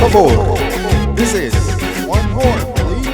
OtraXFavor. This is one more, please.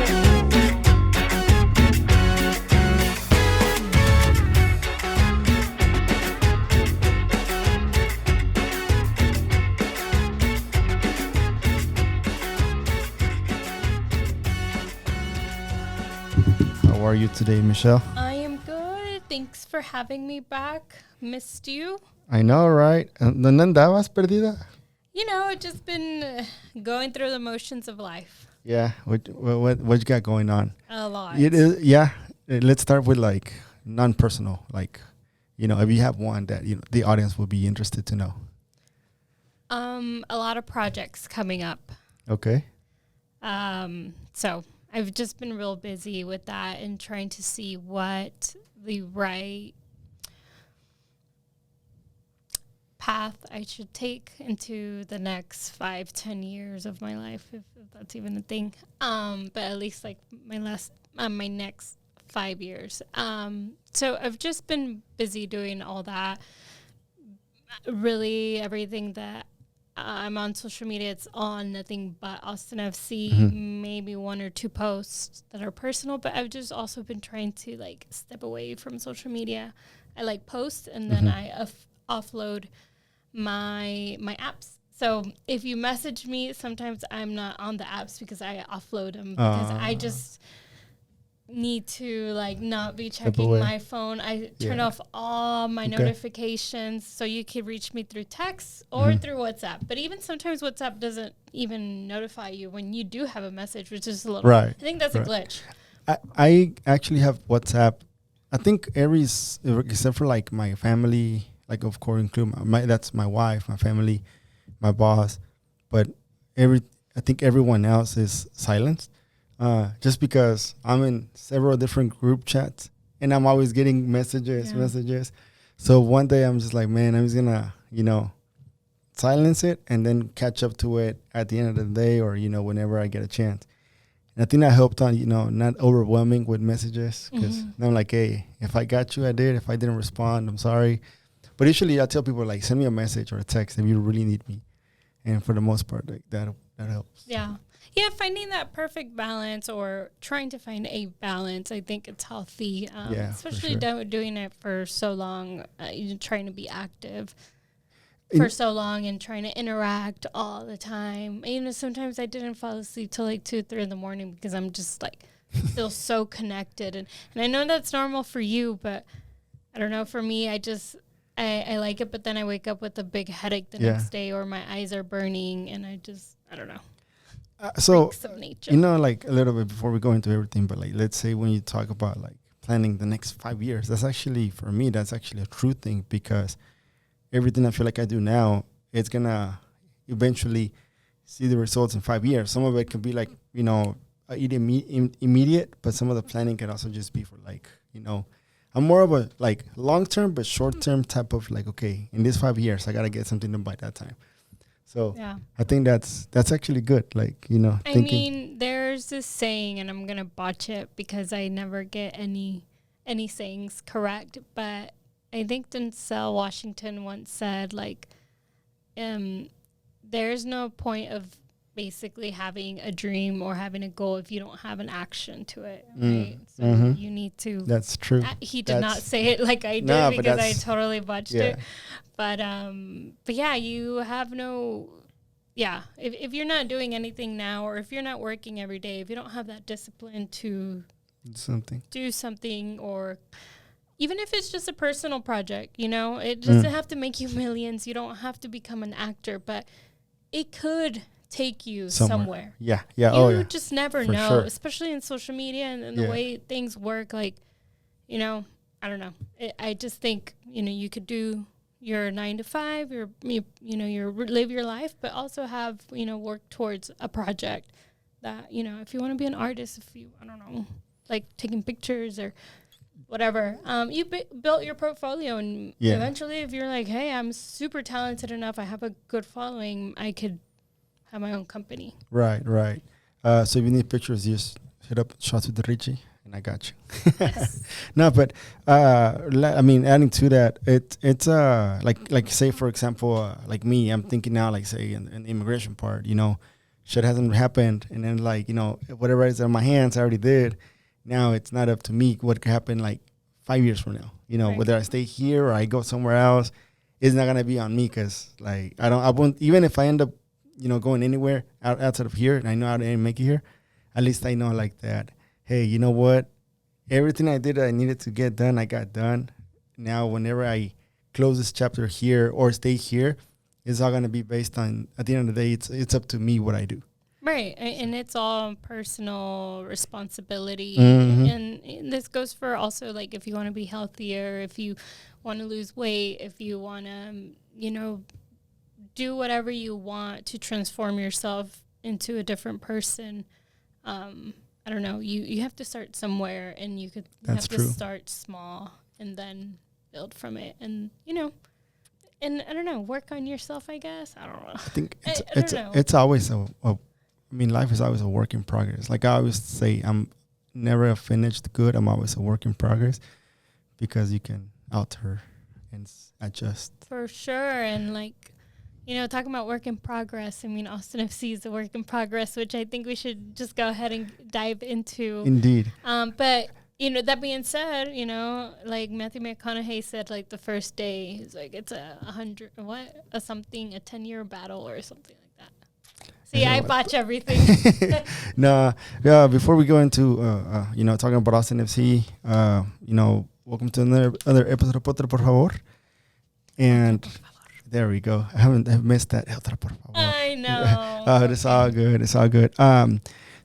How are you today, Michelle? I am good. Thanks for having me back. Missed you. I know, right? ¿Dónde andabas perdida? You know, I've just been going through the motions of life. Yeah, what you got going on? A lot. It is, yeah. Let's start with like non-personal, like, you know, if you have one that, you know, the audience will be interested to know. A lot of projects coming up. Okay. So I've just been real busy with that and trying to see what the right path I should take into the next 5-10 years of my life, if that's even a thing. But at least like my next 5 years. So I've just been busy doing all that. Really, everything that I'm on social media, it's on nothing but Austin FC, maybe 1 or 2 posts that are personal, but I've just also been trying to like step away from social media. I like post and then I offload my apps. So if you message me, sometimes I'm not on the apps because I offload them because I just need to like not be checking my phone. I turn off all my notifications so you can reach me through text or through WhatsApp. But even sometimes WhatsApp doesn't even notify you when you do have a message, which is a little I think that's a glitch. I actually have WhatsApp. I think except for like my family, like of course include that's my wife, my family, my boss, but I think everyone else is silenced. Just because I'm in several different group chats and I'm always getting messages. So one day I'm just like, man, I'm just gonna, you know, silence it and then catch up to it at the end of the day or, you know, whenever I get a chance. And I think that helped on, you know, not overwhelming with messages because I'm like, hey, if I got you, I did. If I didn't respond, I'm sorry. But usually I tell people like, send me a message or a text if you really need me. And for the most part, like, that helps. Yeah. Yeah, finding that perfect balance or trying to find a balance, I think it's healthy, especially doing it for so long, trying to be active for so long and trying to interact all the time. You know, sometimes I didn't fall asleep till like 2 or 3 in the morning because I'm just like feel so connected. And I know that's normal for you, but I don't know, for me, I like it, but then I wake up with a big headache the next day or my eyes are burning and I don't know. So, you know, like a little bit before we go into everything, but like, let's say when you talk about like planning the next 5 years, that's actually, for me, that's actually a true thing because everything I feel like I do now, it's going to eventually see the results in 5 years. Some of it could be like, you know, immediate, but some of the planning can also just be for like, you know, I'm more of a like long-term, but short-term type of like, okay, in these 5 years, I got to get something done by that time. So I think that's actually good. Like, you know, I mean, there's this saying, and I'm going to botch it because I never get any sayings correct. But I think Denzel Washington once said, like, there's no point of basically having a dream or having a goal if you don't have an action to it, right? So you need to. That's true. He did not say it like I did because I totally botched it. But yeah, you have no, if you're not doing anything now or if you're not working every day, if you don't have that discipline to do something or even if it's just a personal project, you know, it doesn't have to make you millions. You don't have to become an actor, but it could take you somewhere. You just never know, especially in social media and the way things work. Like, you know, I don't know. I just think, you know, you could do your 9 to 5, you live your life, but also have, you know, work towards a project that, you know, if you want to be an artist, if you, I don't know, like taking pictures or whatever, you built your portfolio and eventually if you're like, hey, I'm super talented enough, I have a good following, I could have my own company. Right. So if you need pictures, just hit up Shots with Richie and I got you. Yes. No, but I mean, adding to that, it's like say for example, like me, I'm thinking now, like say in the immigration part, you know, shit hasn't happened. And then, like, whatever is in my hands, I already did. Now it's not up to me what could happen, like, 5 years from now. Right. Whether I stay here or I go somewhere else, it's not going to be on me because, like, I won't, even if I end up, going anywhere outside of here and I know I didn't make it here, at least I know, like, that, hey, you know what? Everything I did that I needed to get done, I got done. Now, whenever I close this chapter here or stay here, it's all going to be based on, at the end of the day, it's up to me what I do. Right. And it's all personal responsibility. And this goes for also, like, if you want to be healthier, if you want to lose weight, if you want to, do whatever you want to transform yourself into a different person. I don't know. You have to start somewhere, and you have to start small and then build from it. And, and I don't know, work on yourself, I guess. I don't know. I think it's always life is always a work in progress. Like I always say, I'm never a finished good. I'm always a work in progress because you can alter and adjust. For sure. And like, talking about work in progress, Austin FC is a work in progress, which I think we should just go ahead and dive into. Indeed. But, that being said, like Matthew McConaughey said, like the first day, he's like, it's a 10-year battle or something like that. See, I botch everything. No, yeah. Before we go into, talking about Austin FC, welcome to another episode of Otra, por favor. And there we go. I've missed that. Otra, por favor. I know. It's all good. It's all good.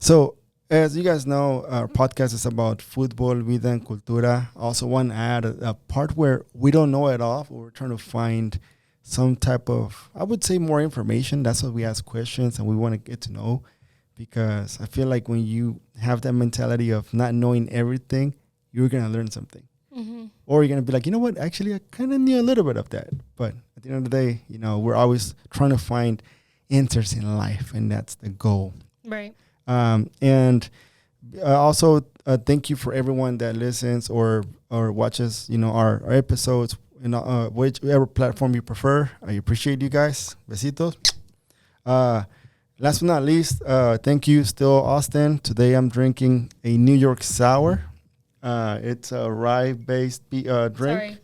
So as you guys know, our podcast is about football, vida and cultura. Also want to add a part where we don't know it all. We're trying to find some type of, I would say, more information. That's why we ask questions and we want to get to know, because I feel like when you have that mentality of not knowing everything, you're going to learn something. Mm-hmm. Or you're going to be like, you know what, actually, I kind of knew a little bit of that. But at the end of the day, we're always trying to find answers in life, and that's the goal. Right. And also thank you for everyone that listens or watches, our episodes, whichever platform you prefer. I appreciate you guys. Besitos. Last but not least, thank you still, Austin. Today I'm drinking a New York Sour. It's a rye-based drink. Sorry.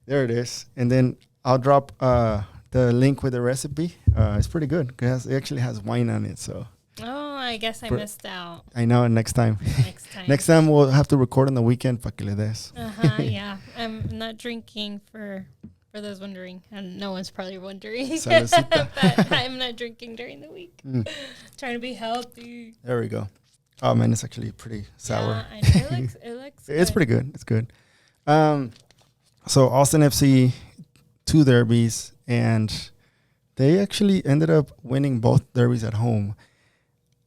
There it is. And then I'll drop the link with the recipe. It's pretty good because it actually has wine on it. So. Oh, I guess I missed out. I know. Next time. Next time we'll have to record on the weekend. Pa que le des. Yeah. I'm not drinking for those wondering, and no one's probably wondering. But I'm not drinking during the week. Trying to be healthy. There we go. Oh man, it's actually pretty sour. Yeah, I know. It looks good. It's pretty good. It's good. So Austin FC, 2 derbies, and they actually ended up winning both derbies at home.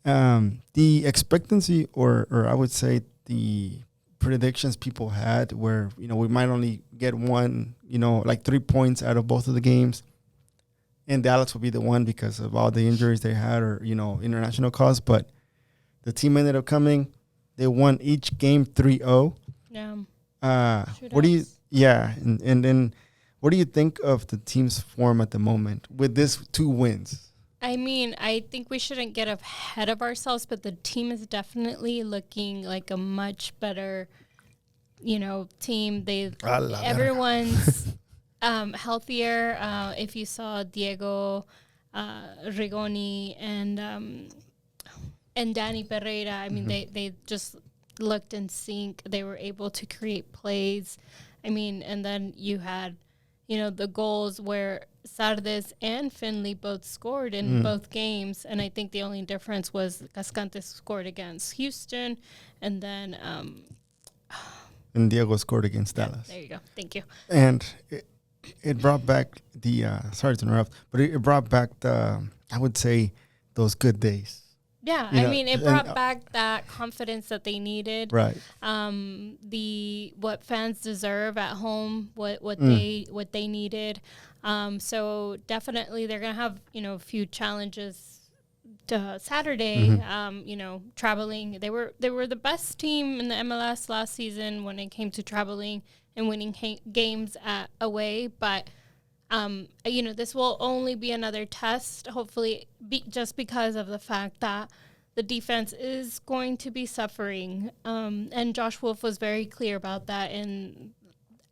The expectancy, or I would say the predictions people had, where we might only get one, like 3 points out of both of the games, and Dallas will be the one because of all the injuries they had, or international calls. But the team ended up coming. They won each game 3-0. Yeah. What do you? Yeah, and then what do you think of the team's form at the moment with these 2 wins? I think we shouldn't get ahead of ourselves, but the team is definitely looking like a much better, team. Everyone's healthier. If you saw Diego Rigoni and Danny Pereira, they just looked in sync. They were able to create plays. And then you had, the goals where Sardes and Finlay both scored in both games. And I think the only difference was Cascante scored against Houston, and then and Diego scored against Dallas. There you go. Thank you. And it brought back the sorry to interrupt, but it brought back the, I would say, those good days. Yeah, it brought back that confidence that they needed. Right. What fans deserve at home, what they needed. So definitely they're gonna have a few challenges to Saturday. Traveling. They were the best team in the MLS last season when it came to traveling and winning games away. But this will only be another test, hopefully, just because of the fact that the defense is going to be suffering. And Josh Wolf was very clear about that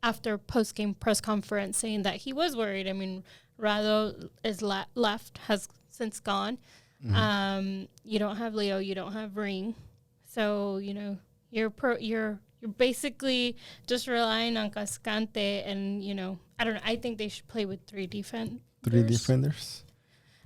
after post-game press conference, saying that he was worried. I mean, Rado is left, has since gone. Mm-hmm. You don't have Leo, you don't have Ring. So, you're basically just relying on Cascante and, I don't know. I think they should play with 3 defenders. 3 defenders?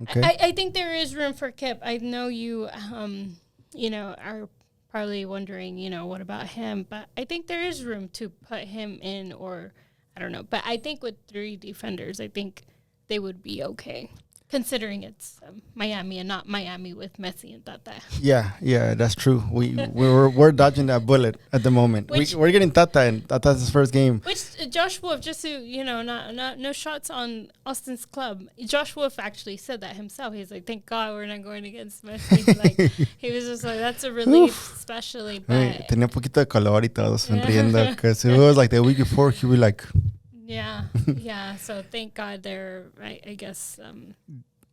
Okay. I think there is room for Kip. I know you, are probably wondering, what about him? But I think there is room to put him in, or I don't know. But I think with 3 defenders, I think they would be okay, considering it's Miami and not Miami with Messi and Tata. Yeah, that's true. We're dodging that bullet at the moment. We're getting Tata, and Tata's his first game. Which Josh Wolf, just to no shots on Austin's club. Josh Wolf actually said that himself. He's like, thank God we're not going against Messi. Like, he was just like, that's a relief, especially. But tenía poquito de color y todo, sonriendo, because it was like the week before he was like. Yeah. So thank God they're, I guess,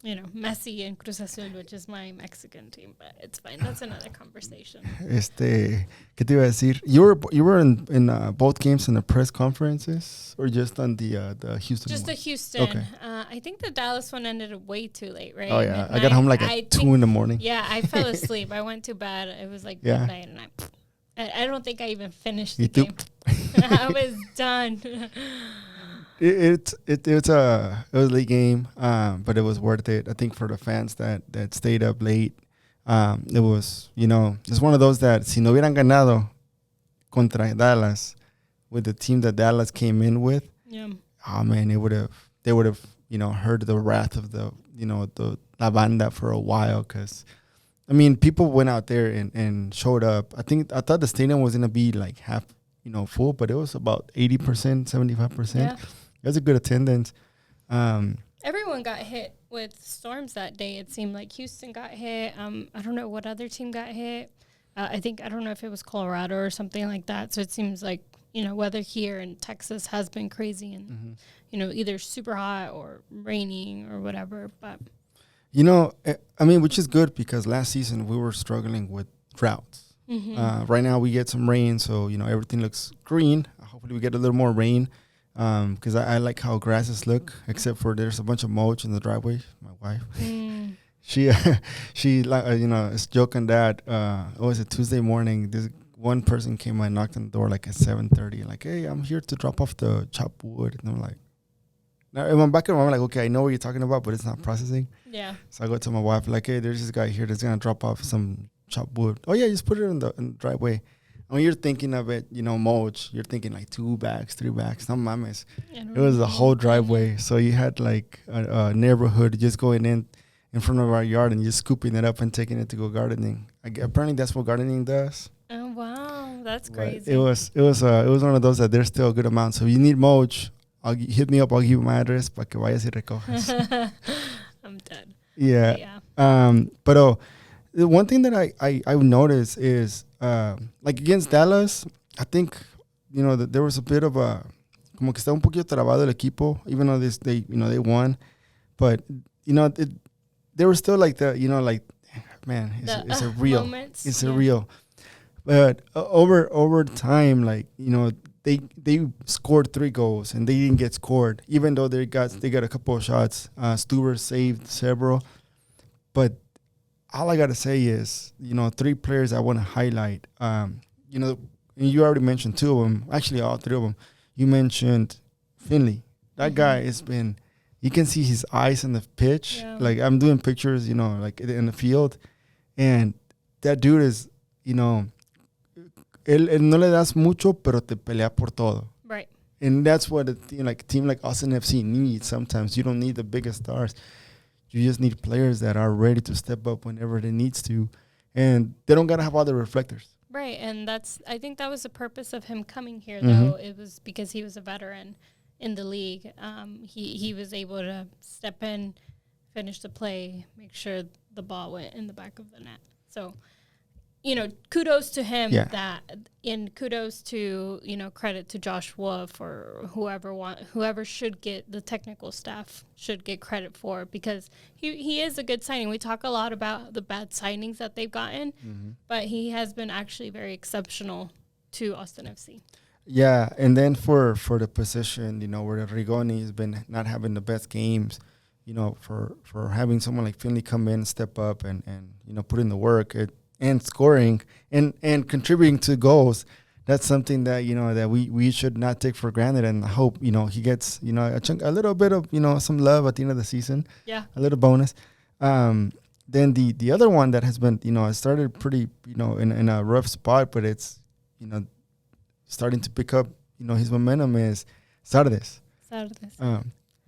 Messi and Cruz Azul, which is my Mexican team, but it's fine. That's another conversation. ¿Qué te iba a decir? You were in both games in the press conferences, or just on the Houston? Just one? The Houston. Okay. I think the Dallas one ended way too late, right? Oh yeah, midnight. I got home like at 2 a.m. Yeah, I fell asleep. I went to bed. It was like midnight, and I don't think I even finished the game. I was done. It was a late game, but it was worth it. I think for the fans that stayed up late, it was, it's one of those that si no hubieran ganado contra Dallas with the team that Dallas came in with, oh man, they would have heard the wrath of the La Banda for a while, because I mean, people went out there and showed up. I thought the stadium was gonna be like half full, but it was about 80%, 75%. Yeah. It was a good attendance. Everyone got hit with storms that day. It seemed like Houston got hit. I don't know what other team got hit. I don't know if it was Colorado or something like that. So it seems like, weather here in Texas has been crazy and, either super hot or raining or whatever. But, which is good, because last season we were struggling with droughts. Mm-hmm. Right now we get some rain, so, everything looks green. Hopefully we get a little more rain. Because I like how grasses look, except for there's a bunch of mulch in the driveway. My wife, she is joking that it was a Tuesday morning. This one person came and knocked on the door like at 7:30, like, hey, I'm here to drop off the chopped wood. And I'm like, now in my back of my mind, like, okay, I know what you're talking about, but it's not processing. Yeah. So I go to my wife, like, hey, there's this guy here that's gonna drop off some chopped wood. Oh yeah, just put it in the driveway. When you're thinking of it, mulch, you're thinking like 2 bags, 3 bags. No mames. It was a whole driveway. So you had like a neighborhood just going in front of our yard and just scooping it up and taking it to go gardening. Apparently that's what gardening does. Oh, wow. That's crazy. It was one of those that there's still a good amount. So if you need mulch, hit me up. I'll give you my address para que vayas y recojas. I'm dead. Yeah. But the one thing that I noticed is, like against Dallas, I think, that there was a bit of a, como que está un poquito trabado el equipo, even though they won. But, they were still like man, it's a real. Moments, it's a real. But over time, like, they scored 3 goals and they didn't get scored, even though they got a couple of shots. Stuber saved several. But all I got to say is, 3 players I want to highlight. You already mentioned 2 of them. Actually, all 3 of them. You mentioned Finlay. That guy has been, you can see his eyes on the pitch. Yeah. Like, I'm doing pictures, like in the field. And that dude is, él no le das mucho, pero te pelea por todo. Right. And that's what a team like Austin FC needs sometimes. You don't need the biggest stars. You just need players that are ready to step up whenever they needs to. And they don't got to have all the reflectors. Right. And I think that was the purpose of him coming here, though. It was because he was a veteran in the league. He was able to step in, finish the play, make sure the ball went in the back of the net. So kudos to him and kudos to, credit to Josh Wolf or whoever should get the technical staff should get credit for, because he is a good signing. We talk a lot about the bad signings that they've gotten, but he has been actually very exceptional to Austin FC. Yeah, and then for the position, where Rigoni has been not having the best games, for having someone like Finlay come in, step up and put in the work and scoring and contributing to goals, that's something that that we should not take for granted. And I hope he gets a little bit of some love at the end of the season. Yeah, a little bonus. Then the other one that has been it started pretty in a rough spot, but it's starting to pick up his momentum is Sardes.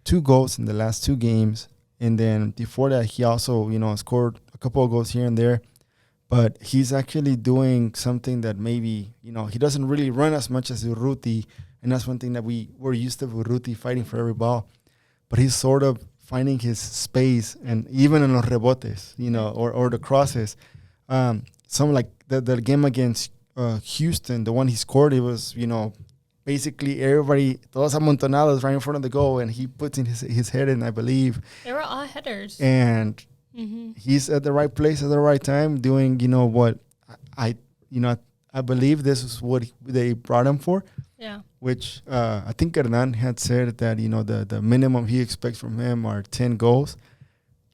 2 goals in the last 2 games, and then before that he also scored a couple of goals here and there. But he's actually doing something that maybe, he doesn't really run as much as Urruti. And that's one thing that we were used to with Urruti, fighting for every ball. But he's sort of finding his space, and even in los rebotes, or the crosses. Some like the game against Houston, the one he scored, it was, basically everybody, todos amontonados right in front of the goal, and he puts in his head in, I believe. They were all headers. And he's at the right place at the right time, doing what I believe this is what they brought him for. Yeah. Which I think Hernan had said that the minimum he expects from him are 10 goals.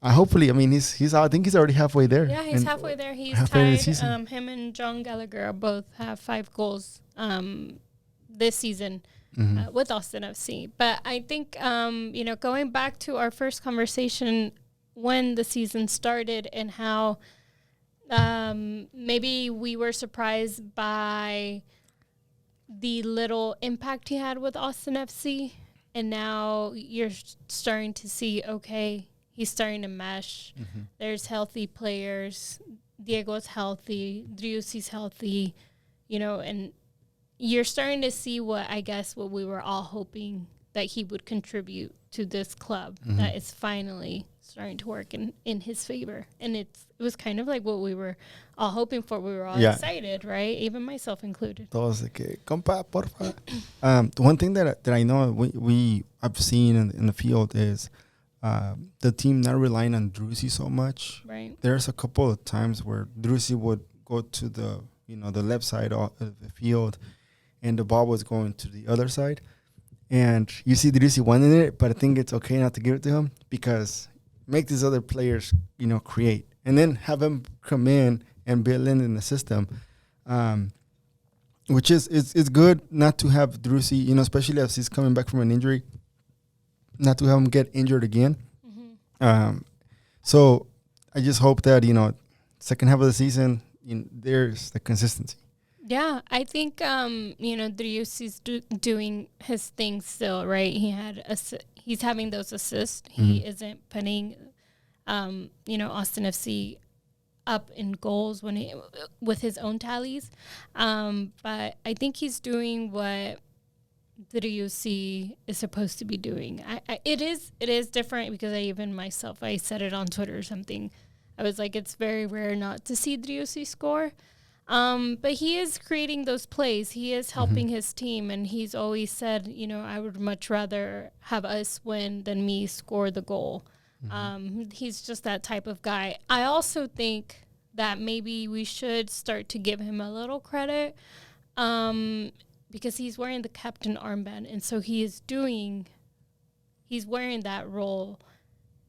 I think he's already halfway there. Yeah, he's halfway there. He's tied. Him and John Gallagher both have 5 goals this season with Austin FC. But I think going back to our first conversation when the season started and how maybe we were surprised by the little impact he had with Austin FC, and now you're starting to see, okay, he's starting to mesh. There's healthy players. Diego's healthy. Driussi's healthy, and you're starting to see what we were all hoping that he would contribute to this club, that it's finally starting to work in his favor. And it was kind of like what we were all hoping for. We were all excited, right? Even myself included. Todos de que, compa, porfa. One thing that I know I've seen in the field is the team not relying on Driussi so much. Right. There's a couple of times where Driussi would go to the the left side of the field, and the ball was going to the other side. And you see Driussi wanting it, but I think it's okay not to give it to him, because make these other players, create. And then have him come in and build in the system, which is it's good not to have Driussi, especially as he's coming back from an injury, not to have him get injured again. So I just hope that, second half of the season, there's the consistency. Yeah, I think Driussi's doing his thing still, right? He's having those assists. He isn't putting Austin FC up in goals with his own tallies. But I think he's doing what Driussi is supposed to be doing. It is different, because I said it on Twitter or something. I was like, it's very rare not to see Driussi score. But he is creating those plays. He is helping his team, and he's always said, I would much rather have us win than me score the goal. He's just that type of guy. I also think that maybe we should start to give him a little credit, because he's wearing the captain armband, and so he's wearing that role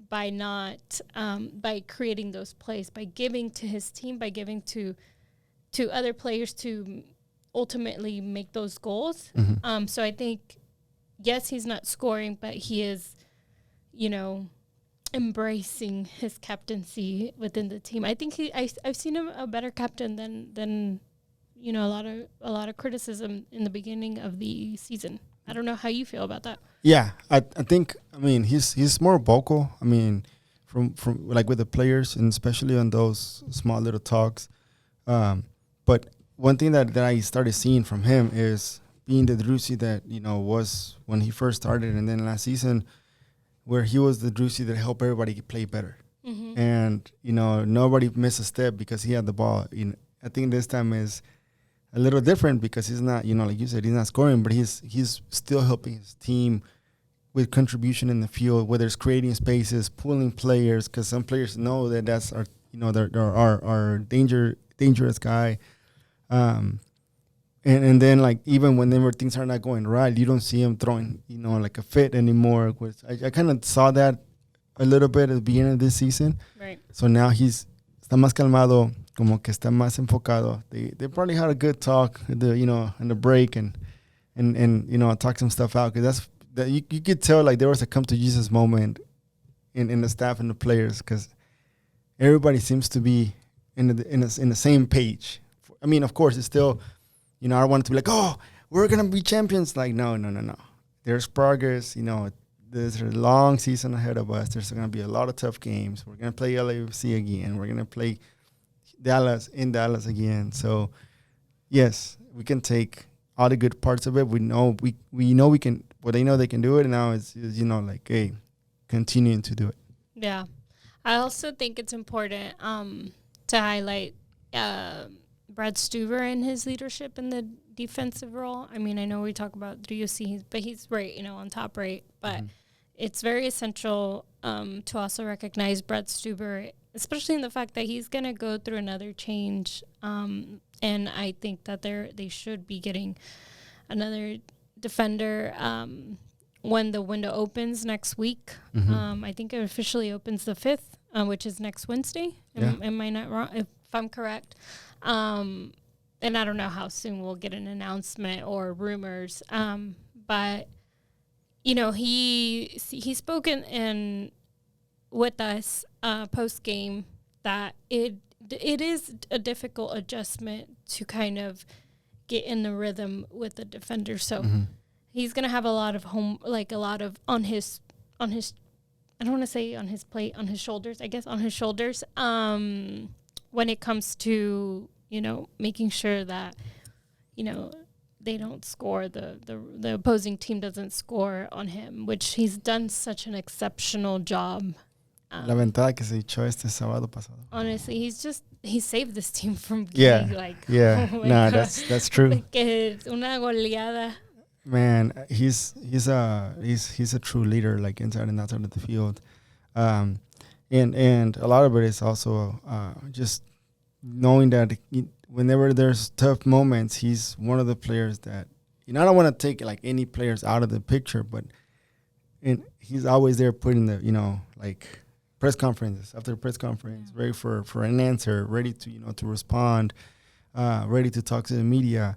by not by creating those plays, by giving to his team, by giving to other players to ultimately make those goals. So I think, yes, he's not scoring, but he is, embracing his captaincy within the team. I think I've seen him a better captain than a lot of criticism in the beginning of the season. I don't know how you feel about that. Yeah, I think, he's more vocal. From like with the players, and especially on those small little talks. But one thing that I started seeing from him is being the Driussi that, was when he first started, and then last season, where he was the Driussi that helped everybody play better. And, nobody missed a step because he had the ball I think this time is a little different because he's not, like you said, he's not scoring, but he's still helping his team with contribution in the field, whether it's creating spaces, pulling players, because some players know that that's our dangerous guy. And then, like, even whenever things are not going right, you don't see him throwing, like a fit anymore. Which I kind of saw that a little bit at the beginning of this season. Right. So now está más calmado, como que está más enfocado. They probably had a good talk, in the break and talk some stuff out, because that you could tell like there was a come to Jesus moment in the staff and the players, because everybody seems to be in the same page. I mean, of course, it's still, I don't want it to be like, oh, we're gonna be champions. Like, no. There's progress. There's a long season ahead of us. There's gonna be a lot of tough games. We're gonna play LAFC again. We're gonna play Dallas again. So, yes, we can take all the good parts of it. We know we can. Well, they know they can do it, and now it's like, hey, continuing to do it. Yeah. I also think it's important to highlight Brad Stuver and his leadership in the defensive role. I mean, I know we talk about Rio, but he's right, on top right. But it's very essential to also recognize Brad Stuver, especially in the fact that he's going to go through another change. And I think that they should be getting another defender when the window opens next week. I think it officially opens the 5th, which is next Wednesday. Am I not wrong? If I'm correct. And I don't know how soon we'll get an announcement or rumors. But he spoke in with us post game that it is a difficult adjustment to kind of get in the rhythm with the defender. So he's going to have a lot of on his I don't want to say on his plate, on his shoulders, I guess on his shoulders. When it comes to, making sure that, they don't score, the opposing team doesn't score on him, which he's done such an exceptional job. La ventada que se echó este sábado pasado. Honestly, he saved this team from getting that's true. Una goleada. Man, he's a true leader, like inside and outside of the field. And a lot of it is also just knowing that whenever there's tough moments, he's one of the players that, I don't want to take like any players out of the picture, but he's always there putting the, like press conferences after press conference, ready for an answer, ready to, to respond, ready to talk to the media,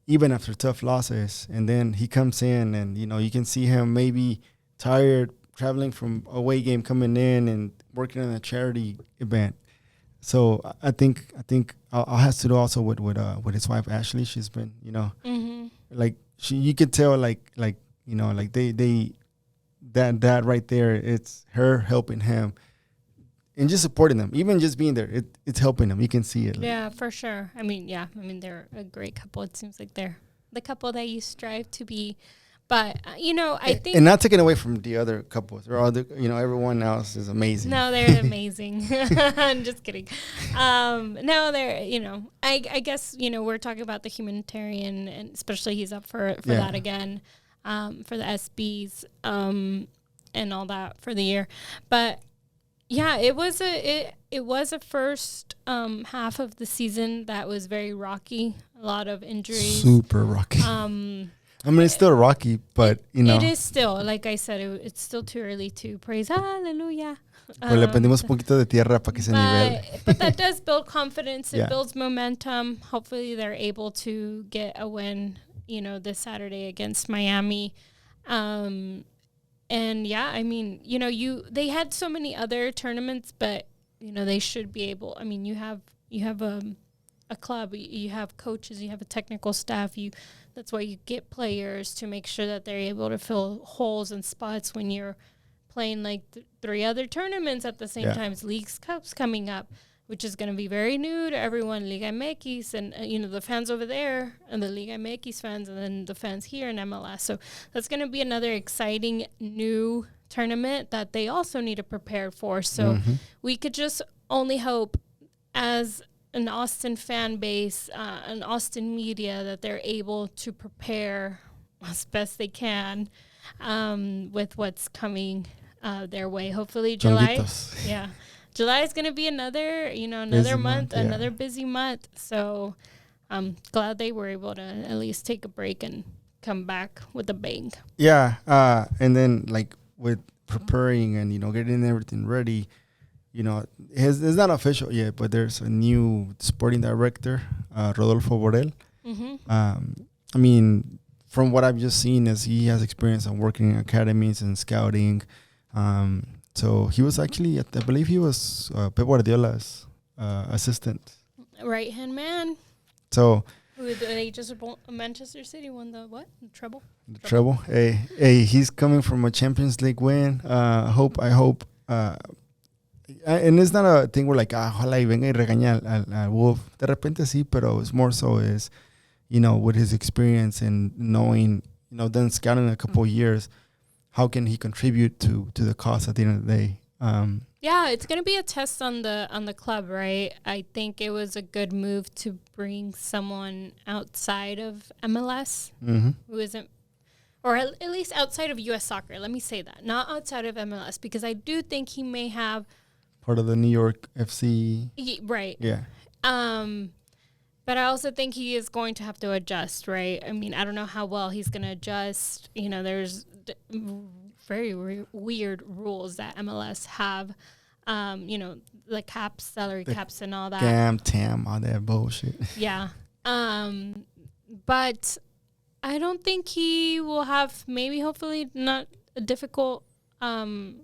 even after tough losses. And then he comes in and, you can see him maybe tired, traveling from away game, coming in and working on a charity event. So I think I'll have to do also with his wife Ashley. She's been, like you could tell like they that right there, it's her helping him and just supporting them. Even just being there, it's helping them. You can see it. Yeah, for sure. I mean, they're a great couple. It seems like they're the couple that you strive to be. But, I think... And not taking away from the other couples. They're all everyone else is amazing. No, they're amazing. I'm just kidding. No, they're, I guess, we're talking about the humanitarian, and especially he's up for that again, for the SBs and all that for the year. But, yeah, it was a first half of the season that was very rocky. A lot of injuries. Super rocky. I mean, it's still rocky, but, It is still, like I said, it's still too early to praise. Hallelujah. Pues le prendimos un poquito de tierra para que se nivele. But that does build confidence. It builds momentum. Hopefully they're able to get a win, this Saturday against Miami. And, yeah, I mean, they had so many other tournaments, but, they should be able. I mean, you have a club, you have coaches, you have a technical staff, that's why you get players to make sure that they're able to fill holes and spots when you're playing like 3 other tournaments at the same time. Leagues Cups coming up, which is going to be very new to everyone. Liga MX and the fans over there and the Liga MX fans, and then the fans here in MLS. So that's going to be another exciting new tournament that they also need to prepare for. So we could just only hope, as an Austin fan base, an Austin media, that they're able to prepare as best they can with what's coming their way. Hopefully July. Yeah. July is going to be another busy month, another busy month. So I'm glad they were able to at least take a break and come back with a bang. Yeah. And then like with preparing and, getting everything ready, it's not official yet, but there's a new sporting director, Rodolfo Borrell. Mm-hmm. From what I've just seen, is he has experience on working in academies and scouting. So he was actually, I believe he was Pep Guardiola's assistant. Right-hand man. So they just Manchester City won the what? The treble. The treble. Hey, he's coming from a Champions League win. I hope. And it's not a thing where like, ojalá y venga y regaña al Wolf. De repente sí, pero it's more so is, with his experience and knowing, then scouting a couple of years, how can he contribute to the cause at the end of the day? Yeah, it's going to be a test on the club, right? I think it was a good move to bring someone outside of MLS who isn't, or at least outside of U.S. soccer. Let me say that. Not outside of MLS, because I do think he may have part of the New York FC. Right. Yeah. But I also think he is going to have to adjust, right? I don't know how well he's going to adjust. There's very weird rules that MLS have, the caps, salary caps and all that. TAM, all that bullshit. Yeah. But I don't think he will have, hopefully not a difficult time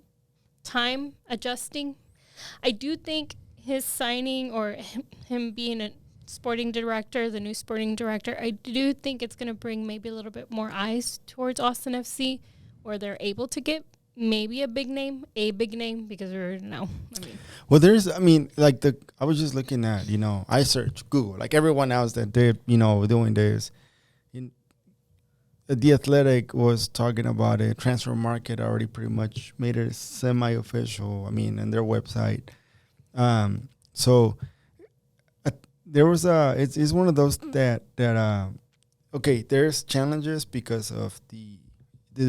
adjusting. I do think his signing, or him being a sporting director, the new sporting director, I do think it's going to bring maybe a little bit more eyes towards Austin FC, where they're able to get maybe a big name, because we're I was just looking at, I searched Google, like everyone else that did, doing this. The Athletic was talking about it. Transfer Market already pretty much made it semi-official, in their website. So there was it's one of those that there's challenges because of the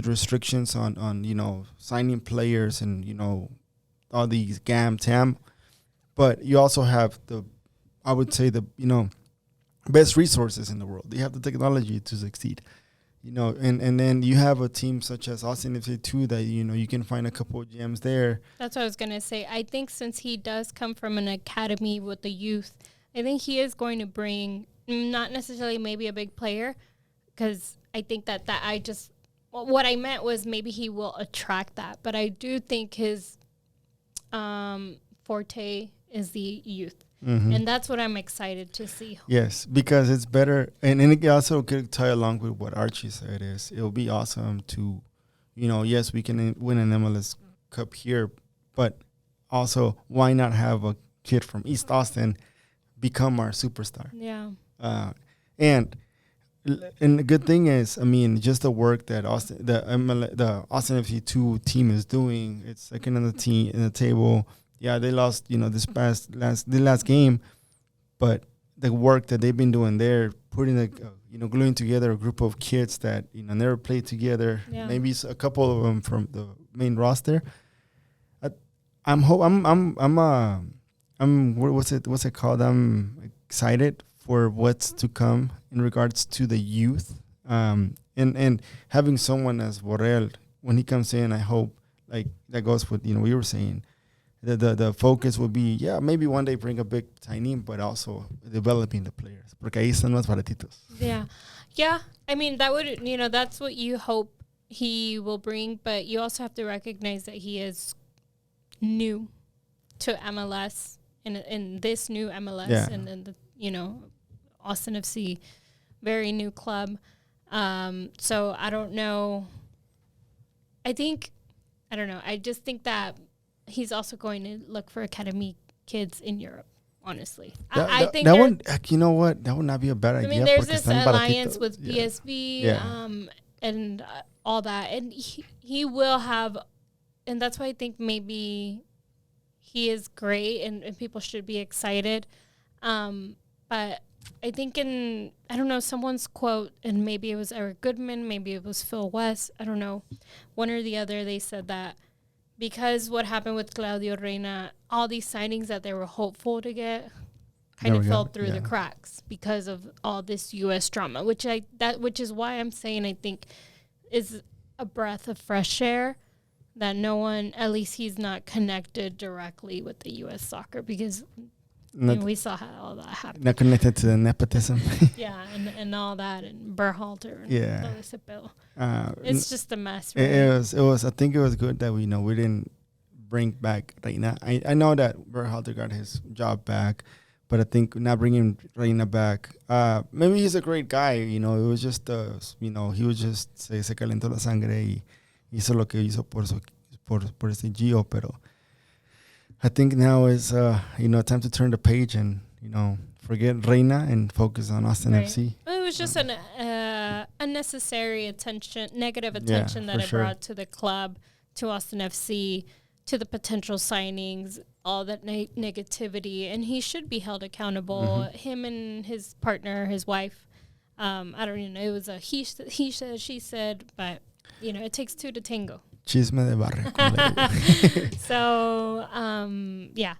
restrictions on signing players and all these TAM, but you also have the best resources in the world. You have the technology to succeed, and then you have a team such as Austin FC 2 that you can find a couple of gems there. That's what I was gonna say. I think since he does come from an academy with the youth, I think he is going to bring, not necessarily maybe a big player, because I think that what I meant was maybe he will attract that. But I do think his forte is the youth. Mm-hmm. And that's what I'm excited to see. Yes, because it's better. And it also could tie along with what Archie said is it'll be awesome to, yes, we can win an MLS Cup here, but also why not have a kid from East Austin become our superstar? Yeah. And the good thing is, just the work that the Austin FC 2 team is doing. It's second on the table. Yeah, they lost, the last game, but the work that they've been doing there, putting gluing together a group of kids that never played together. Yeah. Maybe a couple of them from the main roster. What's it called? I'm excited for what's to come in regards to the youth, and having someone as Borrell when he comes in. I hope like that goes with we were saying. The focus will be, maybe one day bring a big tiny, but also developing the players. Porque ahí están más baratitos. Yeah. Yeah. That would, that's what you hope he will bring, but you also have to recognize that he is new to MLS, in this new MLS, and then the, Austin FC, very new club. So I don't know. I don't know. I just think that he's also going to look for academy kids in Europe, honestly. I think that one, you know what? That would not be a bad idea. There's this alliance with PSV and all that. And he will have, and that's why I think maybe he is great and people should be excited. But I think I don't know, someone's quote, and maybe it was Eric Goodman, maybe it was Phil West, I don't know, one or the other, they said that because what happened with Claudio Reyna, all these signings that they were hopeful to get kind of fell through the cracks because of all this U.S. drama, which is why I'm saying I think is a breath of fresh air that no one, at least he's not connected directly with the U.S. soccer, because we saw how all that happened. Not connected to the nepotism. Yeah, and all that, and Berhalter. And it's just a mess. Really. It was. I think it was good that we didn't bring back Reina. I know that Berhalter got his job back, but I think not bringing Reina back. Maybe he's a great guy. It was just he was just se calentó la sangre y hizo lo que hizo por ese Gio, pero I think now is time to turn the page and forget Reina and focus on Austin FC. It was just an unnecessary negative attention that it brought to the club, to Austin FC, to the potential signings, all that negativity, and he should be held accountable. Mm-hmm. Him and his partner, his wife. I don't even know. It was a he said, she said, but it takes two to tango. Chisme de barrio. So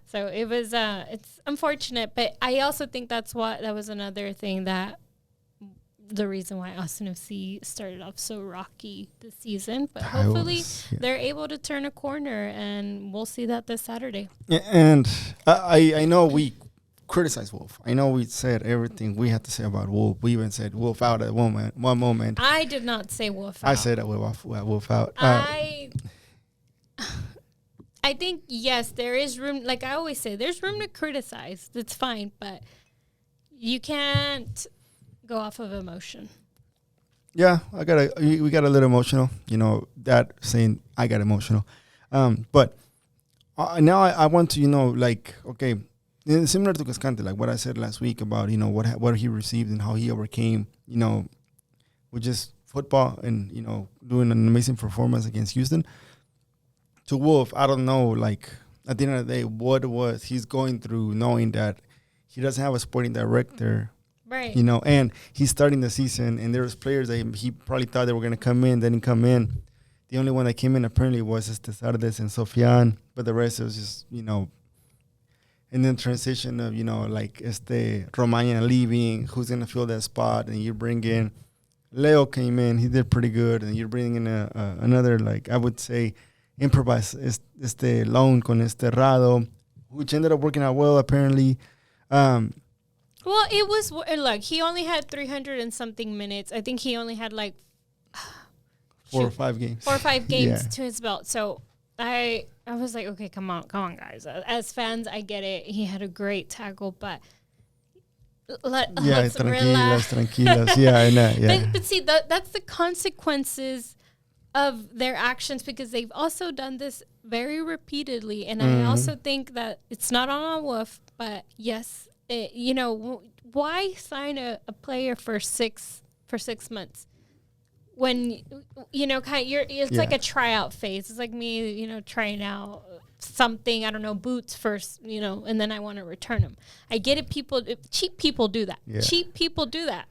so it was it's unfortunate, but I also think that was another thing, that the reason why Austin FC started off so rocky this season, but hopefully they're able to turn a corner, and we'll see that this Saturday. And I know we criticize Wolf. I know we said everything we had to say about Wolf. We even said Wolf out at one moment. I did not say Wolf out. I said that Wolf out. I think, yes, there is room. Like I always say, there's room to criticize. That's fine, but you can't go off of emotion. Yeah, we got a little emotional. That saying I got emotional. But now I want to, okay, similar to Cascante, like what I said last week about, what he received and how he overcame, with just football and, doing an amazing performance against Houston. To Wolf, I don't know, at the end of the day, what was he's going through, knowing that he doesn't have a sporting director. Right. And he's starting the season, and there was players that he probably thought they were going to come in, didn't come in. The only one that came in apparently was Sardes and Sofian, but the rest was just, and then transition of, Romagna leaving, who's going to fill that spot, and you bring in Leo came in, he did pretty good, and you're bringing in another, I would say, improvise loan con Rado, which ended up working out well, apparently. Well, it was, look, he only had 300 and something minutes. I think he only had 4 or 5 games. 4 or 5 games to his belt. So I was like, okay, come on, guys. As fans, I get it. He had a great tackle, but let's relax. Tranquilas. Yeah, I know. Yeah. But see, that's the consequences of their actions, because they've also done this very repeatedly. And I also think that it's not on Wolf, but yes, why sign a player for 6 months when it's like a tryout phase. It's like me, trying out something, I don't know, boots first, and then I want to return them. I get it. Cheap people do that. Yeah. Cheap people do that.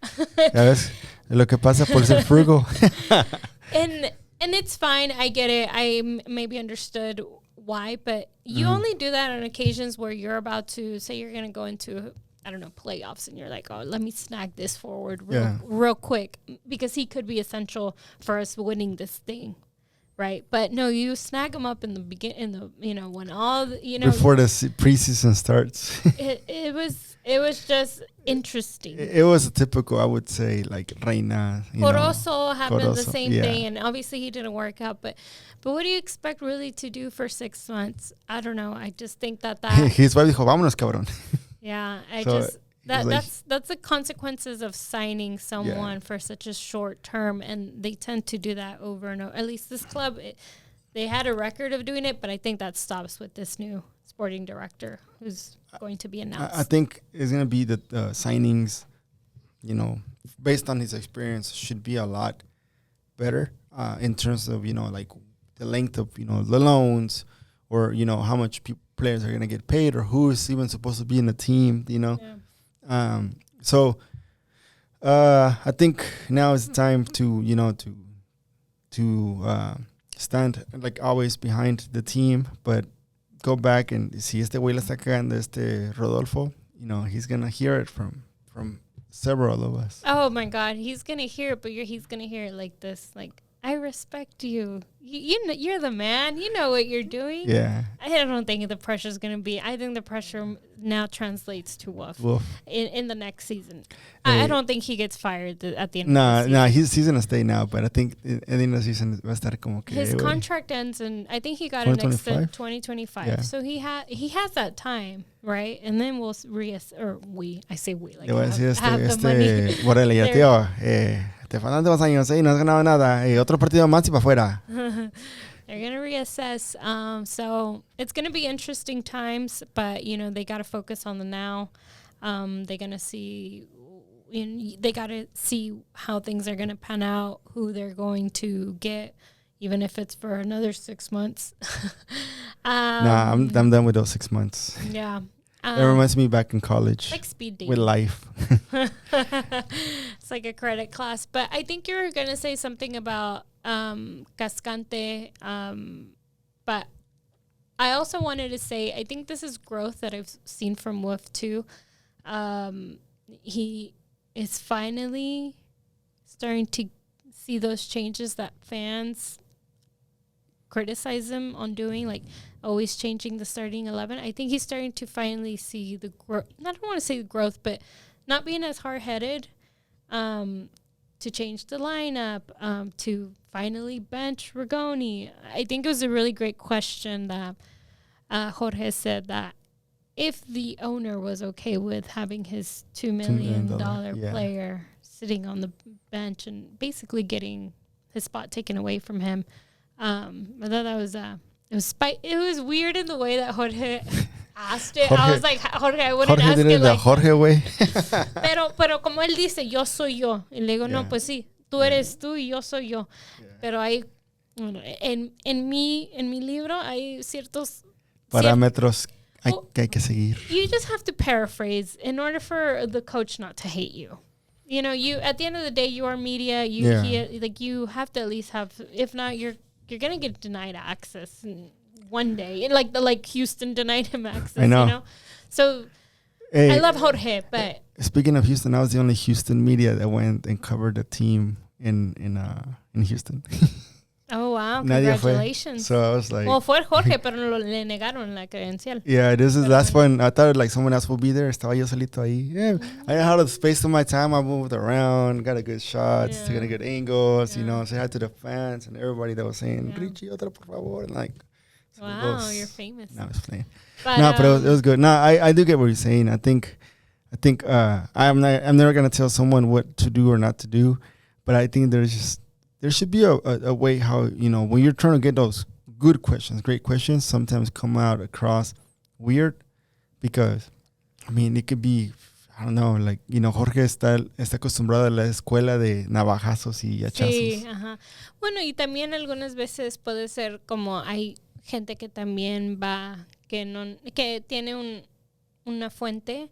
Lo que pasa por ser frugal. And it's fine. I get it. I maybe understood why, but you only do that on occasions where you're about to say you're going to go into, I don't know, playoffs, and you're like, oh, let me snag this forward real quick, because he could be essential for us winning this thing, right? But no, you snag him up in the beginning, when all before the preseason starts. It was just interesting. It was a typical, I would say, Reina. Corozo happened the same thing, and obviously he didn't work out. But what do you expect really to do for 6 months? I don't know. I just think that his wife dijo, vámonos, cabrón. Yeah, that's the consequences of signing someone for such a short term, and they tend to do that over and over. At least this club, they had a record of doing it, but I think that stops with this new sporting director who's going to be announced. I think it's going to be that signings, based on his experience, should be a lot better in terms of, the length of, the loans, or how much players are gonna get paid, or who's even supposed to be in the team. So I think now is the time to stand like always behind the team, but go back and si este güey la está cagando, Rodolfo, he's gonna hear it from several of us. Oh my God, he's gonna hear it, but he's gonna hear it like this, like, I respect you. You're the man. You know what you're doing. Yeah. I don't think the pressure is going to be. I think the pressure now translates to Wolf. In the next season. I don't think he gets fired at the end of the season. No, he's going to stay now, but I think at the end of the season va a estar como que... His contract ends in, I think he got an extension 2025. Yeah. So he has that time, right? And then we'll I say we. Like, have the money. Borrell, tío, te faltan 2 años, no has ganado nada. Otro partido más y para afuera. They're going to reassess. So it's going to be interesting times, but, they got to focus on the now. They're going to see, they got to see how things are going to pan out, who they're going to get, even if it's for another 6 months. I'm done with those 6 months. Yeah. It reminds me back in college. Like speed dating. With life. It's like a credit class. But I think you're going to say something about Cascante. But I also wanted to say, I think this is growth that I've seen from Wolf too. He is finally starting to see those changes that fans criticize him on doing, like always changing the starting 11. I think he's starting to finally see the growth. I don't want to say growth, but not being as hard-headed to change the lineup, to finally bench Rigoni. I think it was a really great question that Jorge said, that if the owner was okay with having his $2 million player sitting on the bench and basically getting his spot taken away from him. I thought that was it was weird in the way that Jorge asked it. I was like, Jorge, I wouldn't ask it like Jorge way. pero como él dice, yo soy yo. Y le digo, no, pues sí, tú eres tú y yo soy yo. Pero hay, en mi libro hay ciertos parámetros que hay que seguir. You just have to paraphrase in order for the coach not to hate you. You at the end of the day, you are media. You have to at least have, if not, you're gonna get denied access one day, like Houston denied him access. I know. So I love Jorge, but speaking of Houston, I was the only Houston media that went and covered the team in Houston. Oh wow! Congratulations. So I was like, well, fue Jorge, pero le negaron la credencial. Yeah, this is last one. I thought like someone else would be there. Estaba yo solito ahí. Yeah, I had the space of my time. I moved around, got a good shots, got a good angles. Say hi to the fans and everybody that was saying, Richie, Otra, por favor, and like. So wow, you're famous. No, I was playing. But it was good. No, I do get what you're saying. I think I'm never gonna tell someone what to do or not to do, but I think there should be a way how, when you're trying to get those good questions, great questions, sometimes come out across weird because, it could be, I don't know, like, Jorge está acostumbrado a la escuela de navajazos y hachazos. Sí, ajá. Bueno, y también algunas veces puede ser como hay gente que también va, que tiene una fuente,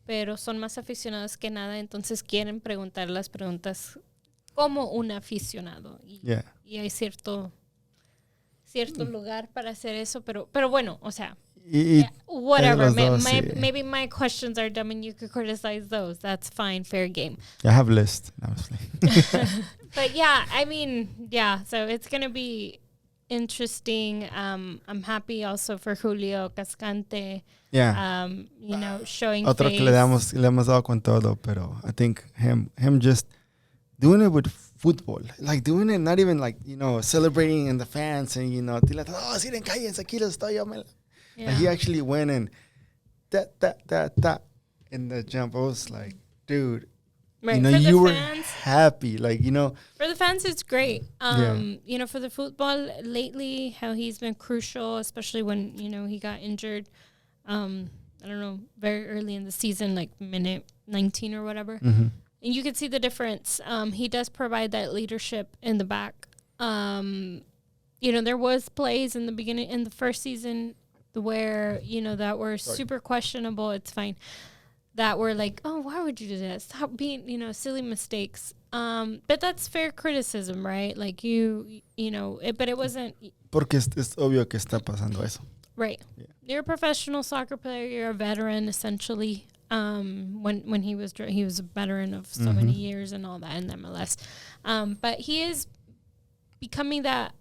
pero son más aficionados que nada, entonces quieren preguntar las preguntas como un aficionado y hay cierto lugar para hacer eso, pero bueno, o sea, whatever. Maybe my questions are dumb and you could criticize those. That's fine, fair game. I have a list, honestly. But yeah, so it's gonna be interesting. I'm happy also for Julio, Cascante. Yeah. Showing Otro face. Que le hemos dado con todo, pero I think him just doing it with football, like doing it, not even like, celebrating in the fans and, siren, cállense, aquí les estoy, like he actually went and that in the jump. I was like, dude, right. You were happy, like, For the fans, it's great. For the football lately, how he's been crucial, especially when, he got injured, I don't know, very early in the season, like minute 19 or whatever. Mm-hmm. And you can see the difference. He does provide that leadership in the back. there was plays in the beginning, in the first season where, that were super questionable. It's fine. That were like, oh, why would you do that? Stop being, silly mistakes. But that's fair criticism, right? Like but it wasn't. Porque es obvio que está pasando eso. Right. Yeah. You're a professional soccer player. You're a veteran, essentially. When he was a veteran of so many years and all that in MLS. But he is becoming that,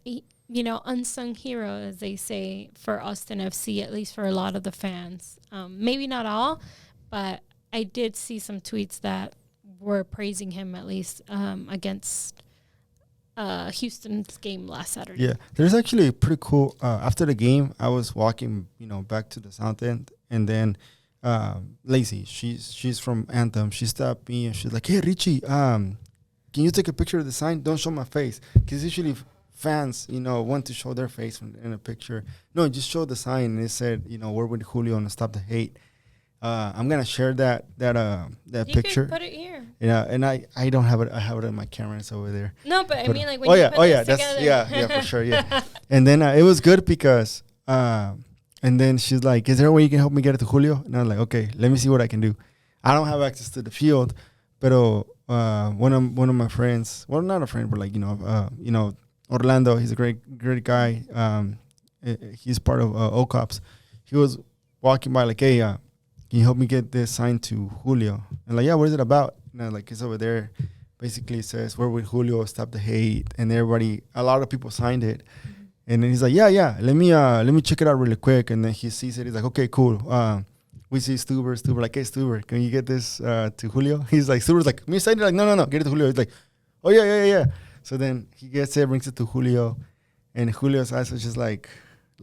unsung hero, as they say, for Austin FC, at least for a lot of the fans. Maybe not all, but I did see some tweets that were praising him, at least against Houston's game last Saturday. Yeah, there's actually a pretty cool. After the game, I was walking, back to the south end, and then Lacey, she's from Anthem. She stopped me and she's like, "Hey, Richie, can you take a picture of the sign? Don't show my face, because usually fans, want to show their face in a picture. No, just show the sign." And it said, "We're with Julio and Stop the Hate." I'm gonna share that picture. You can put it here. Yeah, and I don't have it. I have it in my camera. It's over there. No, but I mean, like, when you put it together. Yeah, for sure, yeah. And then it was good because, and then she's like, "Is there a way you can help me get it to Julio?" And I'm like, "Okay, let me see what I can do." I don't have access to the field, but one of my friends, well, not a friend, but like Orlando, he's a great guy. He's part of OCOPS. He was walking by like, "Hey, can you help me get this sign to Julio?" And like, "Yeah, what is it about?" And I'm like, "It's over there." Basically it says, "We're with Julio, Stop the Hate." And a lot of people signed it. Mm-hmm. And then he's like, yeah, let me check it out really quick. And then he sees it. He's like, "Okay, cool." We see Stuber like, "Hey, Stuber, can you get this to Julio?" He's like, Stuber's like, "Me signed it?" Like, no, get it to Julio. He's like, "Oh, yeah. So then he gets it, brings it to Julio. And Julio's eyes was just like,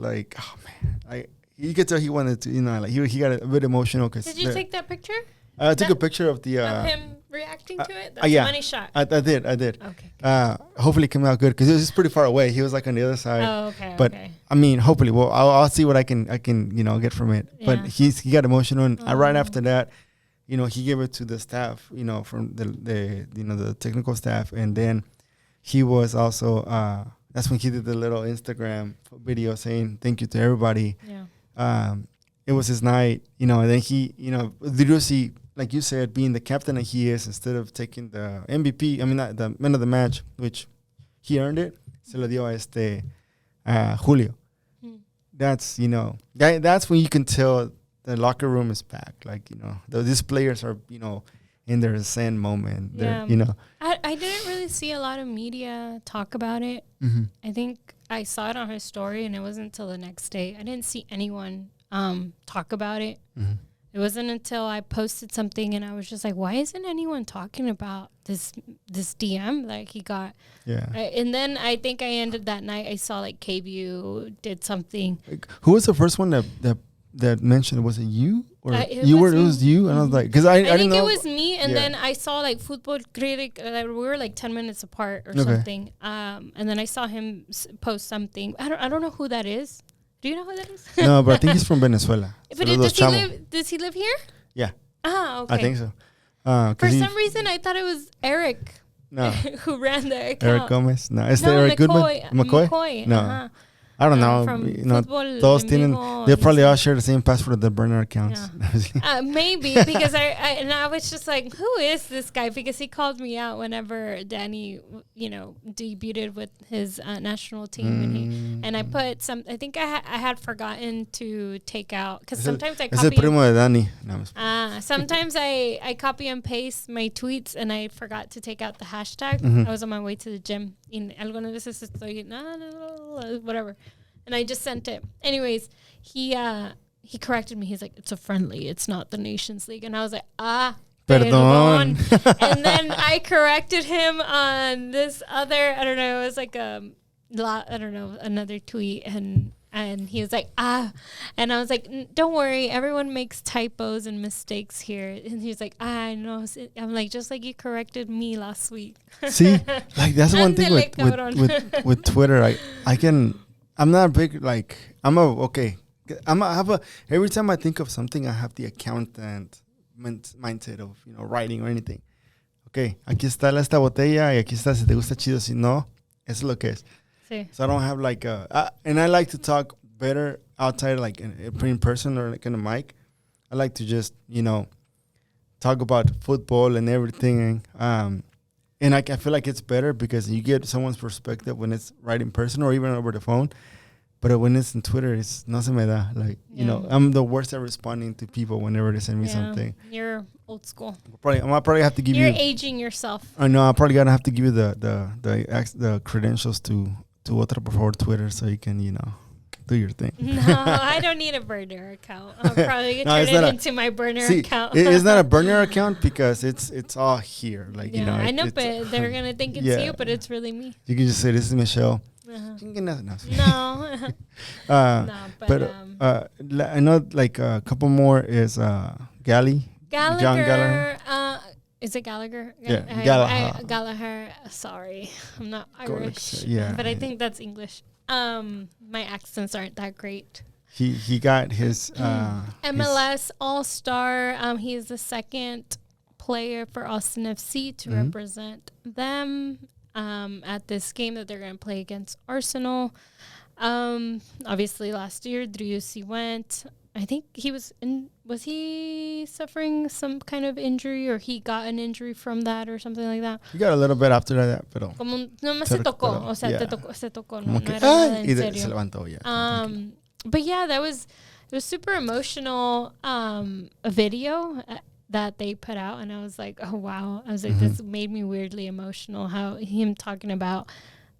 "Oh, man." You could tell he wanted to, like he got a bit emotional. Did you take that picture? I took a picture of him reacting to it? That's a funny shot. I did. Okay. Hopefully it came out good because it was just pretty far away. He was like on the other side. Oh, okay. But I mean, hopefully, well, I'll see what I can get from it. Yeah. But he got emotional, and right after that, he gave it to the staff, from the technical staff, and then he was also that's when he did the little Instagram video saying thank you to everybody. Yeah. It was his night, and then he, Driussi, like you said, being the captain that he is, instead of taking the MVP, not the man of the match, which he earned it, se lo dio Julio. That's, that's when you can tell the locker room is back. Like, these players are, in their zen moment. Yeah. I didn't really see a lot of media talk about it. Mm-hmm. I think I saw it on his story, and it wasn't until the next day. I didn't see anyone talk about it. Mm-hmm. It wasn't until I posted something, and I was just like, why isn't anyone talking about this DM like he got? Yeah. And then I think I ended that night, I saw like KVU did something. Like, who was the first one that mentioned? Was it you? Or it was you? And I was like, because I didn't know. It was me, and then I saw like Football Critic, we were like 10 minutes apart or something. And then I saw him post something. I don't know who that is. Do you know who that is? No, but I think he's from Venezuela. But does he live here? Yeah. Ah, okay. I think so. For some reason, I thought it was Eric. No. Who ran the account. Eric Gomez. No, is Eric Goodman? McCoy? No. Uh-huh. I don't know. Todos tienen. They probably all share the same password, the burner accounts. Yeah. Maybe because I was just like, who is this guy? Because he called me out whenever Danny, debuted with his national team, and I put some. I think I had forgotten to take out because sometimes I copy. Es el primo de Danny. Sometimes I copy and paste my tweets, and I forgot to take out the hashtag. Mm-hmm. I was on my way to the gym. Algunas veces estoy whatever. And I just sent it. Anyways, he corrected me. He's like, it's a friendly. It's not the Nations League. And I was like, perdón. And then I corrected him on this other, I don't know, it was like another tweet. And he was like, and I was like, don't worry. Everyone makes typos and mistakes here. And he was like, I know. I'm like, just like you corrected me last week. See, like that's one thing with Twitter. I'm not big, like, every time I think of something, I have the accountant mindset of, writing or anything. Okay, aquí está esta botella y aquí está, si te gusta chido, si no, eso es lo que es. So I don't have like and I like to talk better outside, like in person or like in a mic. I like to just, talk about football and everything. And I feel like it's better because you get someone's perspective when it's right in person or even over the phone. But when it's in Twitter, it's no se me da. Like, I'm the worst at responding to people whenever they send me something. You're old school. I'll probably have to give You're aging yourself. I know. I'm probably gonna have to give you the credentials to Otra before Twitter so you can, do your thing. No, I don't need a burner account. I'll probably turn it into my burner account. It's not a burner account because it's all here. Like, I know, but they're gonna think it's you, but it's really me. You can just say, "This is Michelle." No. But I know like a couple more is Gallagher. John Gallagher. Is it Gallagher? Yeah, Gallagher. Gallagher. Sorry, I'm not Irish. But I think that's English. My accents aren't that great. He got his MLS All-Star. He is the second player for Austin FC to represent them at this game that they're going to play against Arsenal. Obviously, last year, Driussi went. I think he was he suffering some kind of injury or he got an injury from that or something like that? He got a little bit after that, pero... Nomás se tocó, o sea, se tocó, no era nada en serio. Se levantó, But yeah, it was super emotional a video that they put out, and I was like, oh, wow. I was like, this made me weirdly emotional, how him talking about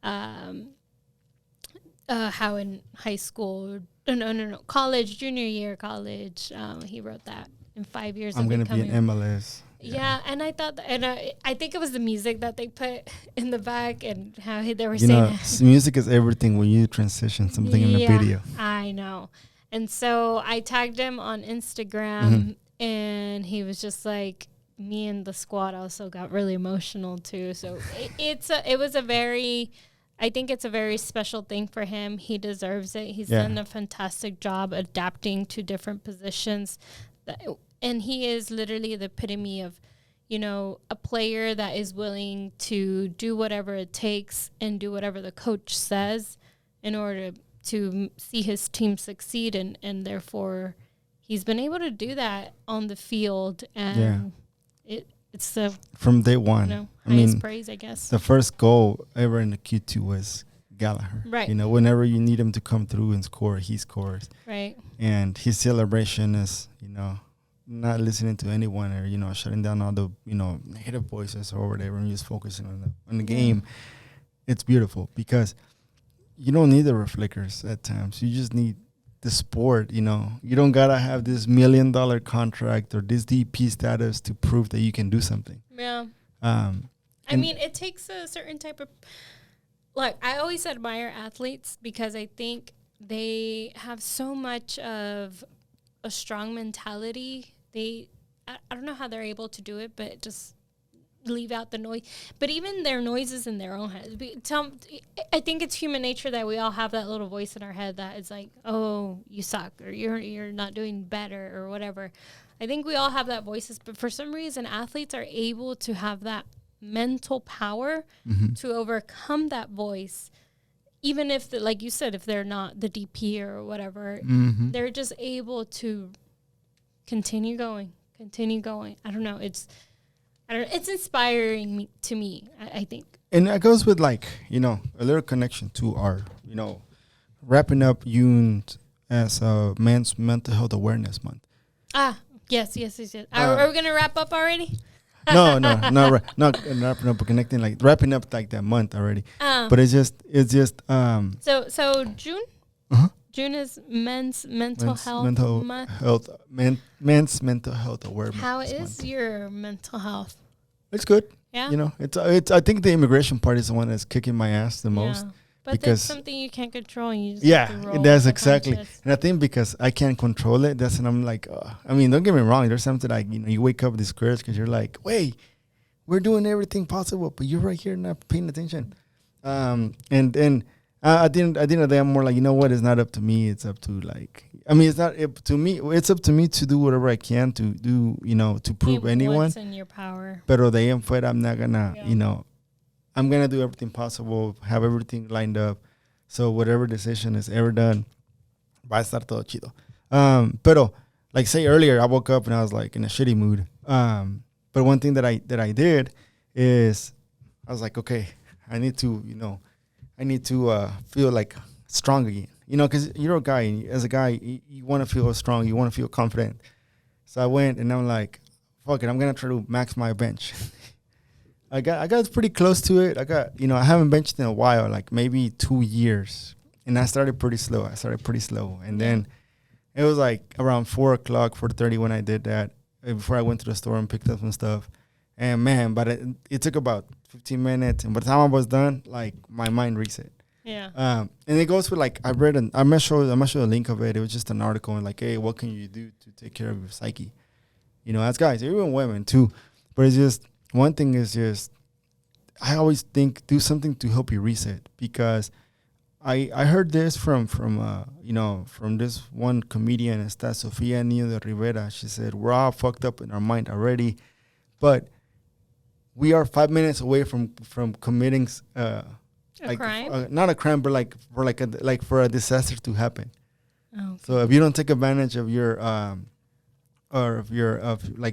how in high school... No. Junior year college. He wrote that in 5 years. I'm going to be in MLS. Yeah, and I thought, I think it was the music that they put in the back and how they were saying. Music is everything when you transition something in a video. I know. And so I tagged him on Instagram, and he was just like, me and the squad also got really emotional too. So I think it's a very special thing for him. He deserves it. He's done a fantastic job adapting to different positions. And he is literally the epitome of, a player that is willing to do whatever it takes and do whatever the coach says in order to see his team succeed. And therefore, he's been able to do that on the field. And it's from day one. Highest praise, I guess. The first goal ever in the Q2 was Gallagher. Right. Whenever you need him to come through and score, he scores. Right. And his celebration is, not listening to anyone or, shutting down all the, negative voices or whatever and just focusing on the game. It's beautiful because you don't need the reflectors at times. You just need the sport, you don't gotta have this $1 million contract or this DP status to prove that you can do something. Yeah. I mean, it takes a certain type of, I always admire athletes because I think they have so much of a strong mentality. I don't know how they're able to do it, but just leave out the noise. But even their noises in their own head. I think it's human nature that we all have that little voice in our head that is like, oh, you suck, or you're not doing better, or whatever. I think we all have that voices, but for some reason, athletes are able to have that mental power to overcome that voice. Even if, like you said, if they're not the DP or whatever, they're just able to continue going. I don't know. It's inspiring to me, I think. And that goes with a little connection to our, wrapping up June as Men's Mental Health Awareness Month. Yes. Are we going to wrap up already? No, not wrapping up, but connecting, wrapping up that month already. But it's just. So June? June is Men's Mental Health Month. Men's Mental Health Awareness. How is your mental health? It's good. Yeah. It's. I think the immigration part is the one that's kicking my ass the most. But that's something you can't control. And you just that's exactly. And I think because I can't control it, that's when I'm like, don't get me wrong. There's something you wake up discouraged because you're like, wait, we're doing everything possible, but you're right here not paying attention. And then at the end of the day, I'm more like, you know what? It's not up to me. It's up to it's not up to me. It's up to me to do whatever I can to do, to prove anyone. What's in your power. Pero de ahí en fuera, I'm not gonna, I'm gonna do everything possible, have everything lined up So whatever decision is ever done, va a estar todo chido. Pero like say earlier, I woke up and I was like in a shitty mood. But one thing that I did is I was like, okay, I need to feel like strong again. Because you're a guy, and as a guy, you want to feel strong, you want to feel confident. So I went and I'm like, fuck it, I'm gonna try to max my bench. I got pretty close to it. I haven't benched in a while, like maybe 2 years, and I started pretty slow. And then it was like around 4:30 when I did that. Before I went to the store and picked up some stuff, and man, but it took about 15 minutes, and by the time I was done, like my mind reset. Yeah. And it goes with like I might show a link of it. It was just an article and like, hey, what can you do to take care of your psyche? As guys, even women too. But it's just one thing is just I always think do something to help you reset, because I heard this from this one comedian, esta Sofia Niño de Rivera. She said we're all fucked up in our mind already, but we are 5 minutes away from committing a crime? Not a crime, but for a disaster to happen. Oh, okay. So if you don't take advantage of your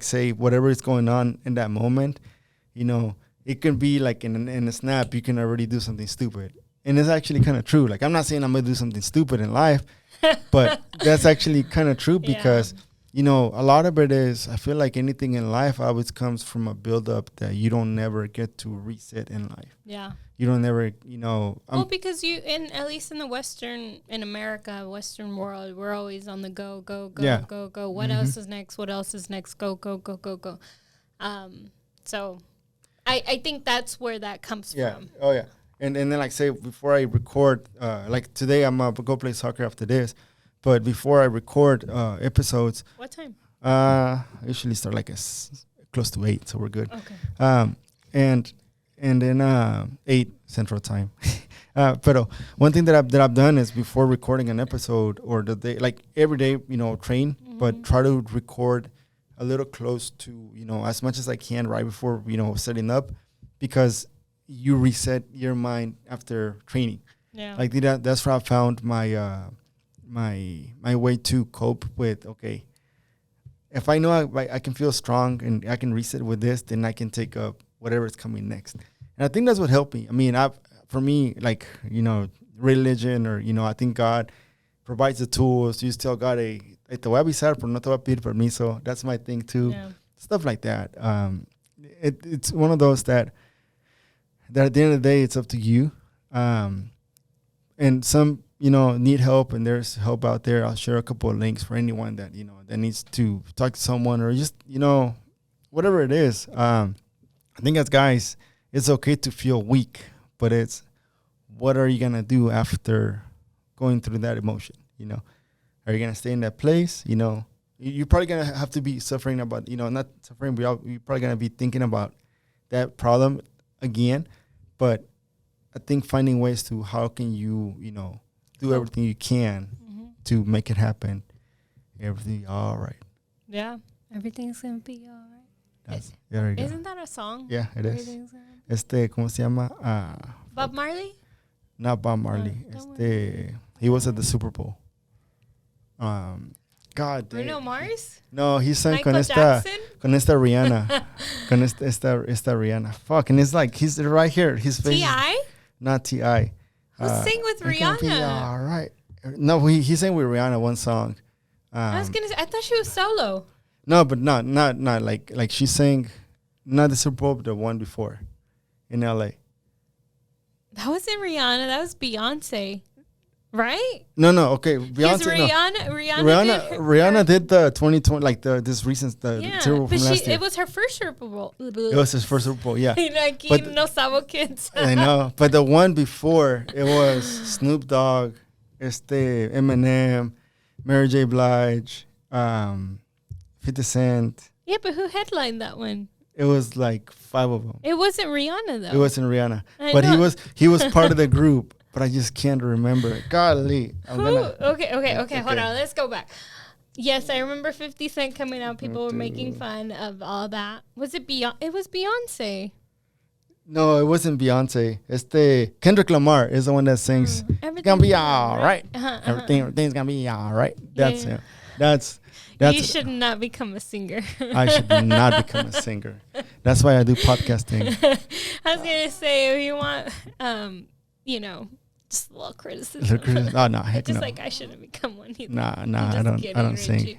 say whatever is going on in that moment, it can be like in a snap. You can already do something stupid, and it's actually kind of true. Like I'm not saying I'm gonna do something stupid in life, but that's actually kind of true because. A lot of it is, I feel like anything in life always comes from a buildup that you don't never get to reset in life. Yeah. You don't never, well, because at least in in America, Western world, we're always on the go. What else is next? What else is next? Go. So I think that's where that comes from. Oh, yeah. And then, like, say, before I record, like today, I'm going to go play soccer after this. But before I record episodes. What time? I usually start like close to 8, so we're good. Okay. And then 8 Central Time. But one thing that I've done is before recording an episode or the day, like every day, train, but try to record a little close to, as much as I can right before, setting up, because you reset your mind after training. Yeah. Like that's where I found my my way to cope with, okay, if I know I can feel strong and I can reset with this, then I can take up whatever is coming next. And I think that's what helped me. I mean, for me, like, religion or, I think God provides the tools. You just tell God, hey, te voy a avisar, pero no te voy a pedir permiso. That's my thing too. Yeah. Stuff like that. It's one of those that at the end of the day, it's up to you. And some, need help, and there's help out there. I'll share a couple of links for anyone that, that needs to talk to someone or just, whatever it is. I think as guys, it's okay to feel weak, but it's what are you going to do after going through that emotion? Are you going to stay in that place? You're probably going to have to be suffering about, not suffering, but you're probably going to be thinking about that problem again. But I think finding ways to how can you, do everything you can to make it happen. Everything all right. Yeah, everything's going to be all right. Isn't that a song? Yeah, it is. ¿Cómo se llama? Bob Marley? Not Bob Marley. He was at the Super Bowl. God damn. Bruno Mars? No, he sang con esta Rihanna. Con esta Rihanna. Fuck, and it's like he's right here. His face. T.I.? Not T.I. Who sang with Rihanna? All right. No, he sang with Rihanna one song. I was gonna say, I thought she was solo. No, but not like she sang, not the Super Bowl, but the one before, in L.A. That wasn't Rihanna. That was Beyonce, right? No. Okay, Beyonce. Rihanna did the 2020, like this recent Super Bowl from last year. It was her first Super Bowl. It was his first Super Bowl, yeah. Aquí no sabo kids. I know, but the one before it was Snoop Dogg, Eminem, Mary J. Blige, 50 Cent. Yeah, but who headlined that one? It was like 5 of them. It wasn't Rihanna though. It wasn't Rihanna, but he was part of the group. But I just can't remember it. Golly. Okay. Hold on. Let's go back. Yes, I remember 50 Cent coming out. People were making fun of all that. Was it Beyonce? It was Beyonce. No, it wasn't Beyonce. Kendrick Lamar is the one that sings. It's gonna be all right. Everything's gonna be all right. That's him. That's you should not become a singer. I should not become a singer. That's why I do podcasting. I was gonna say, if you want, just a little criticism. Oh no, heck just no. I shouldn't become one either. Nah, I don't sing. Richie.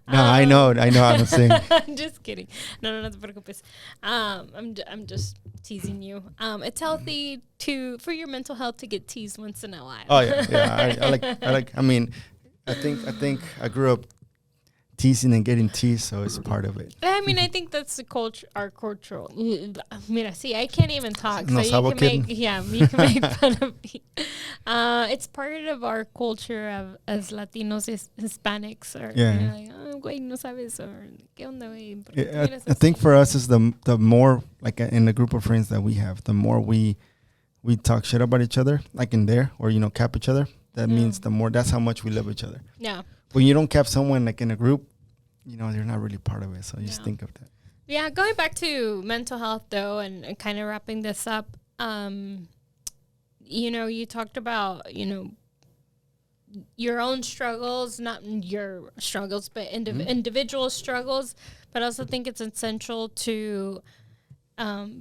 No, I know I don't sing. I'm just kidding. No te preocupes. I'm just teasing you. It's healthy for your mental health to get teased once in a while. Oh yeah. I like. I mean, I think I grew up teasing and getting teased, so it's part of it. I mean, I think that's the culture, our cultural. Mira, see, I can't even talk. No, so you can make fun of me. It's part of our culture as Latinos, Hispanics, or like, oh, güey, no sabes, or ¿qué onda, güey? I think for us is the more, like in the group of friends that we have, the more we talk shit about each other, like in there, or cap each other. That means the more. That's how much we love each other. Yeah. When you don't cap someone like in a group, they're not really part of it. So just think of that. Yeah, going back to mental health though, and kind of wrapping this up, you talked about, your own struggles, not your struggles, but individual struggles. But I also think it's essential to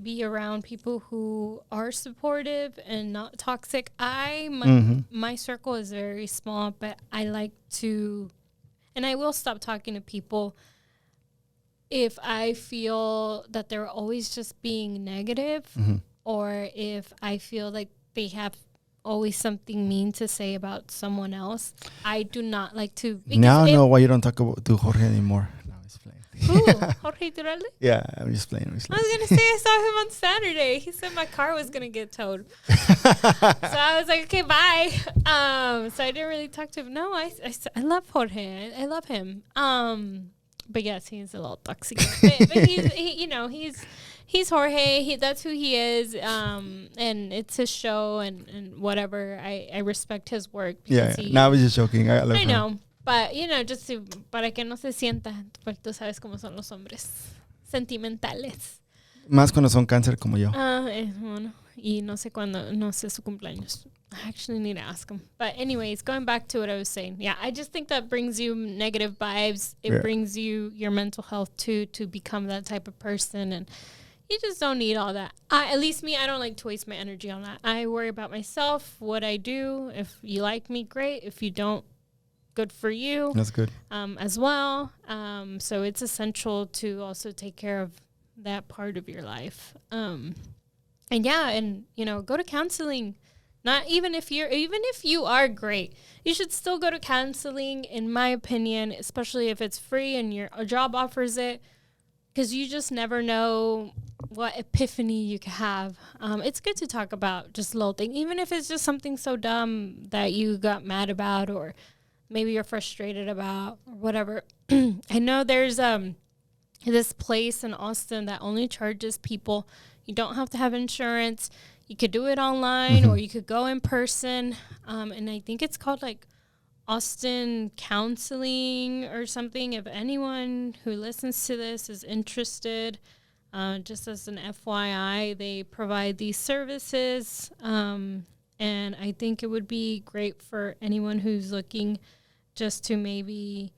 be around people who are supportive and not toxic. My circle is very small, but I like to, and I will stop talking to people if I feel that they're always just being negative, or if I feel like they have always something mean to say about someone else. I do not like to. Now I know why you don't talk to Jorge anymore. Who? Jorge Duralde? Yeah, I'm just playing. I was going to say I saw him on Saturday. He said my car was going to get towed. So I was like, okay, bye. So I didn't really talk to him. No, I love Jorge. I love him. But yes, he's a little toxic. but he's Jorge. That's who he is. And it's his show and whatever. I respect his work. Yeah. No, I was just joking. I know. But, just para que no se sienta, porque tú sabes cómo son los hombres sentimentales. Más cuando son cáncer como yo. Bueno, y no sé su cumpleaños. I actually need to ask him. But anyways, going back to what I was saying. Yeah, I just think that brings you negative vibes. It brings you your mental health too, to become that type of person. And you just don't need all that. At least me, I don't like to waste my energy on that. I worry about myself, what I do. If you like me, great. If you don't, good for you. That's good. As well. So it's essential to also take care of that part of your life. And go to counseling. Not even if you are great, you should still go to counseling, in my opinion, especially if it's free and your job offers it, because you just never know what epiphany you could have. It's good to talk about just little things, even if it's just something so dumb that you got mad about, or maybe you're frustrated about, or whatever. I know there's this place in Austin that only charges people. You don't have to have insurance. You could do it online, or you could go in person. And I think it's called like Austin Counseling or something. If anyone who listens to this is interested, just as an FYI, they provide these services. And I think it would be great for anyone who's looking just to maybe,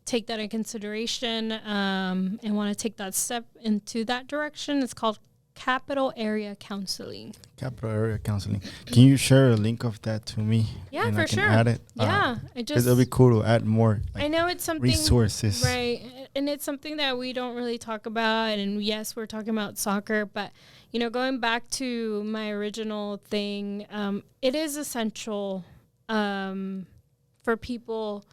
take that in consideration and want to take that step into that direction. It's called Capital Area Counseling. Capital Area Counseling. Can you share a link of that to me? Yeah, and for I can sure. Add it. Yeah, it'll be cool to add more. I know it's something resources, right? And it's something that we don't really talk about. And yes, we're talking about soccer, but going back to my original thing, it is essential for people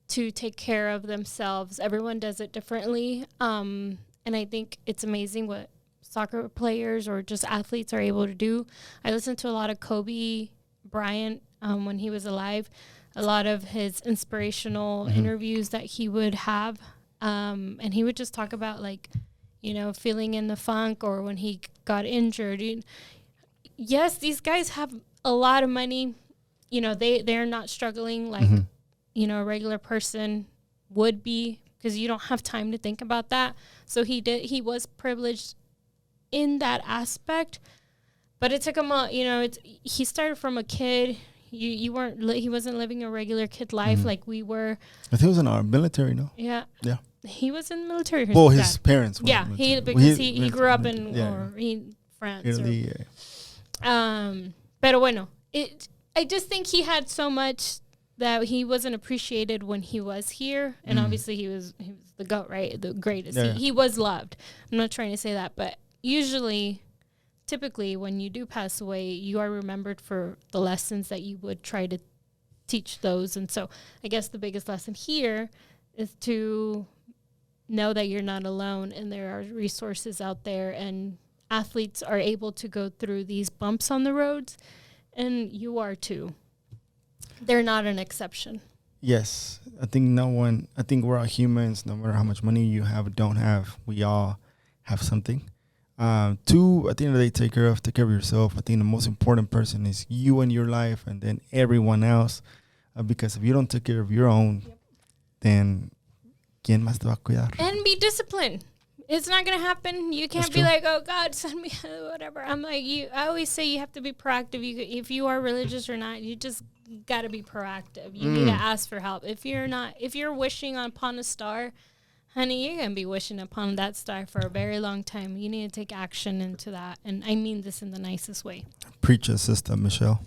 to take care of themselves. Everyone does it differently, and I think it's amazing what soccer players or just athletes are able to do. I listened to a lot of Kobe Bryant when he was alive, a lot of his inspirational interviews that he would have, and he would just talk about feeling in the funk, or when he got injured. Yes, these guys have a lot of money. They're not struggling like a regular person would be, because you don't have time to think about that. So he was privileged in that aspect. But it took him he started from a kid. He wasn't living a regular kid life like we were. I think he was in our military, no? Yeah. Yeah. He was in the military. Well, his parents were. Yeah, he grew up in France. Italy, Pero bueno, I just think he had so much that he wasn't appreciated when he was here, and obviously he was the GOAT, right? The greatest. Yeah. He was loved. I'm not trying to say that, but typically when you do pass away, you are remembered for the lessons that you would try to teach those. And so I guess the biggest lesson here is to know that you're not alone, and there are resources out there, and athletes are able to go through these bumps on the roads, and you are too. They're not an exception. Yes. I think we're all humans, no matter how much money you have or don't have, we all have something. Two, at the end of the day, take care of yourself. I think the most important person is you in your life, and then everyone else. Because if you don't take care of your own, then ¿quién más te va a cuidar? And be disciplined. It's not going to happen. You can't be like, oh, God, send me whatever. I'm like, I always say you have to be proactive. If you are religious or not, you just got to be proactive. You need to ask for help. If you're wishing upon a star, honey, you're going to be wishing upon that star for a very long time. You need to take action into that. And I mean this in the nicest way. Preach it, Sister Michelle.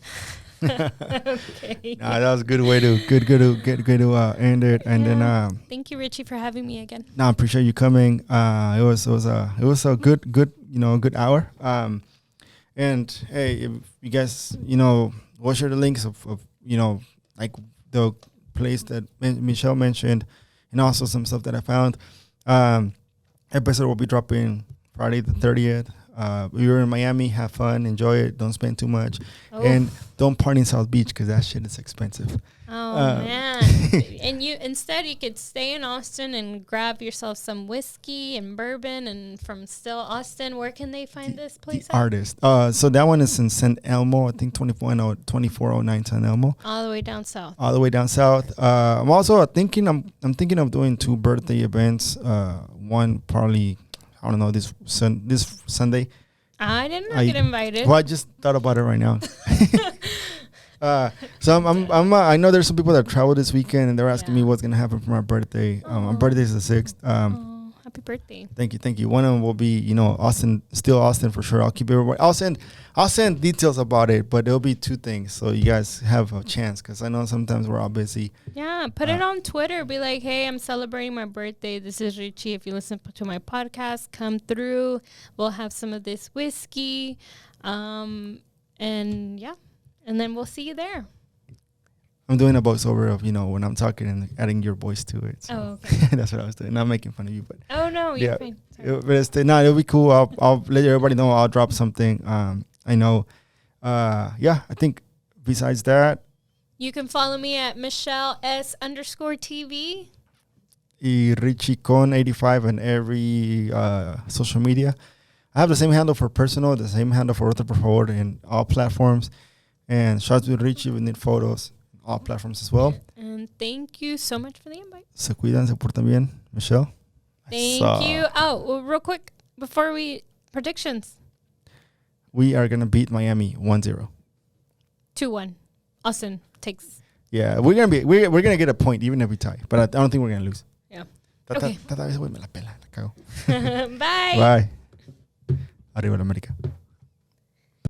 Okay. That was a good way to end it. And then thank you, Richie, for having me again. I appreciate you coming. It was a good hour. And hey, if you guys we'll share the links of like the place that Michelle mentioned, and also some stuff that I found. Episode will be dropping Friday the 30th. If you're in Miami, have fun, enjoy it, don't spend too much, and don't party in South Beach because that shit is expensive. Oh man! And you could stay in Austin and grab yourself some whiskey and bourbon. And from still Austin, where can they find this place? The Artist. So that one is in San Elmo. I think 2409 San Elmo. All the way down south. I'm also thinking. I'm thinking of doing 2 birthday events. One probably, I don't know, this Sunday. I did not get invited. Well, I just thought about it right now. So I know there's some people that travel this weekend, and they're asking me what's gonna happen for my birthday. My birthday is the 6th. Happy birthday! Thank you. One of them will be Austin for sure. I'll keep everybody. I'll send details about it, but there'll be 2 things, so you guys have a chance, because I know sometimes we're all busy. Yeah, put it on Twitter. Be like, hey, I'm celebrating my birthday. This is Richie. If you listen to my podcast, come through. We'll have some of this whiskey, and then we'll see you there. I'm doing a voiceover of, when I'm talking and adding your voice to it. So. Oh, okay. That's what I was doing. Not making fun of you, but. Oh, no, you're fine. It'll be cool. I'll let everybody know. I'll drop something. I know. I think besides that. You can follow me at Michelle S_TV. Richie Con 85 on every social media. I have the same handle for personal, the same handle for OtraXFavor in all platforms. And shout out to Richie, we need photos on all platforms as well. And thank you so much for the invite. Se cuidan, se portan bien. Michelle? Thank you. Oh, well, real quick, before predictions. We are going to beat Miami 1-0. 2-1. Austin takes. Yeah, we're gonna get a point even if we tie. But I don't think we're going to lose. Yeah. Okay. Bye. Bye. Arriba la América.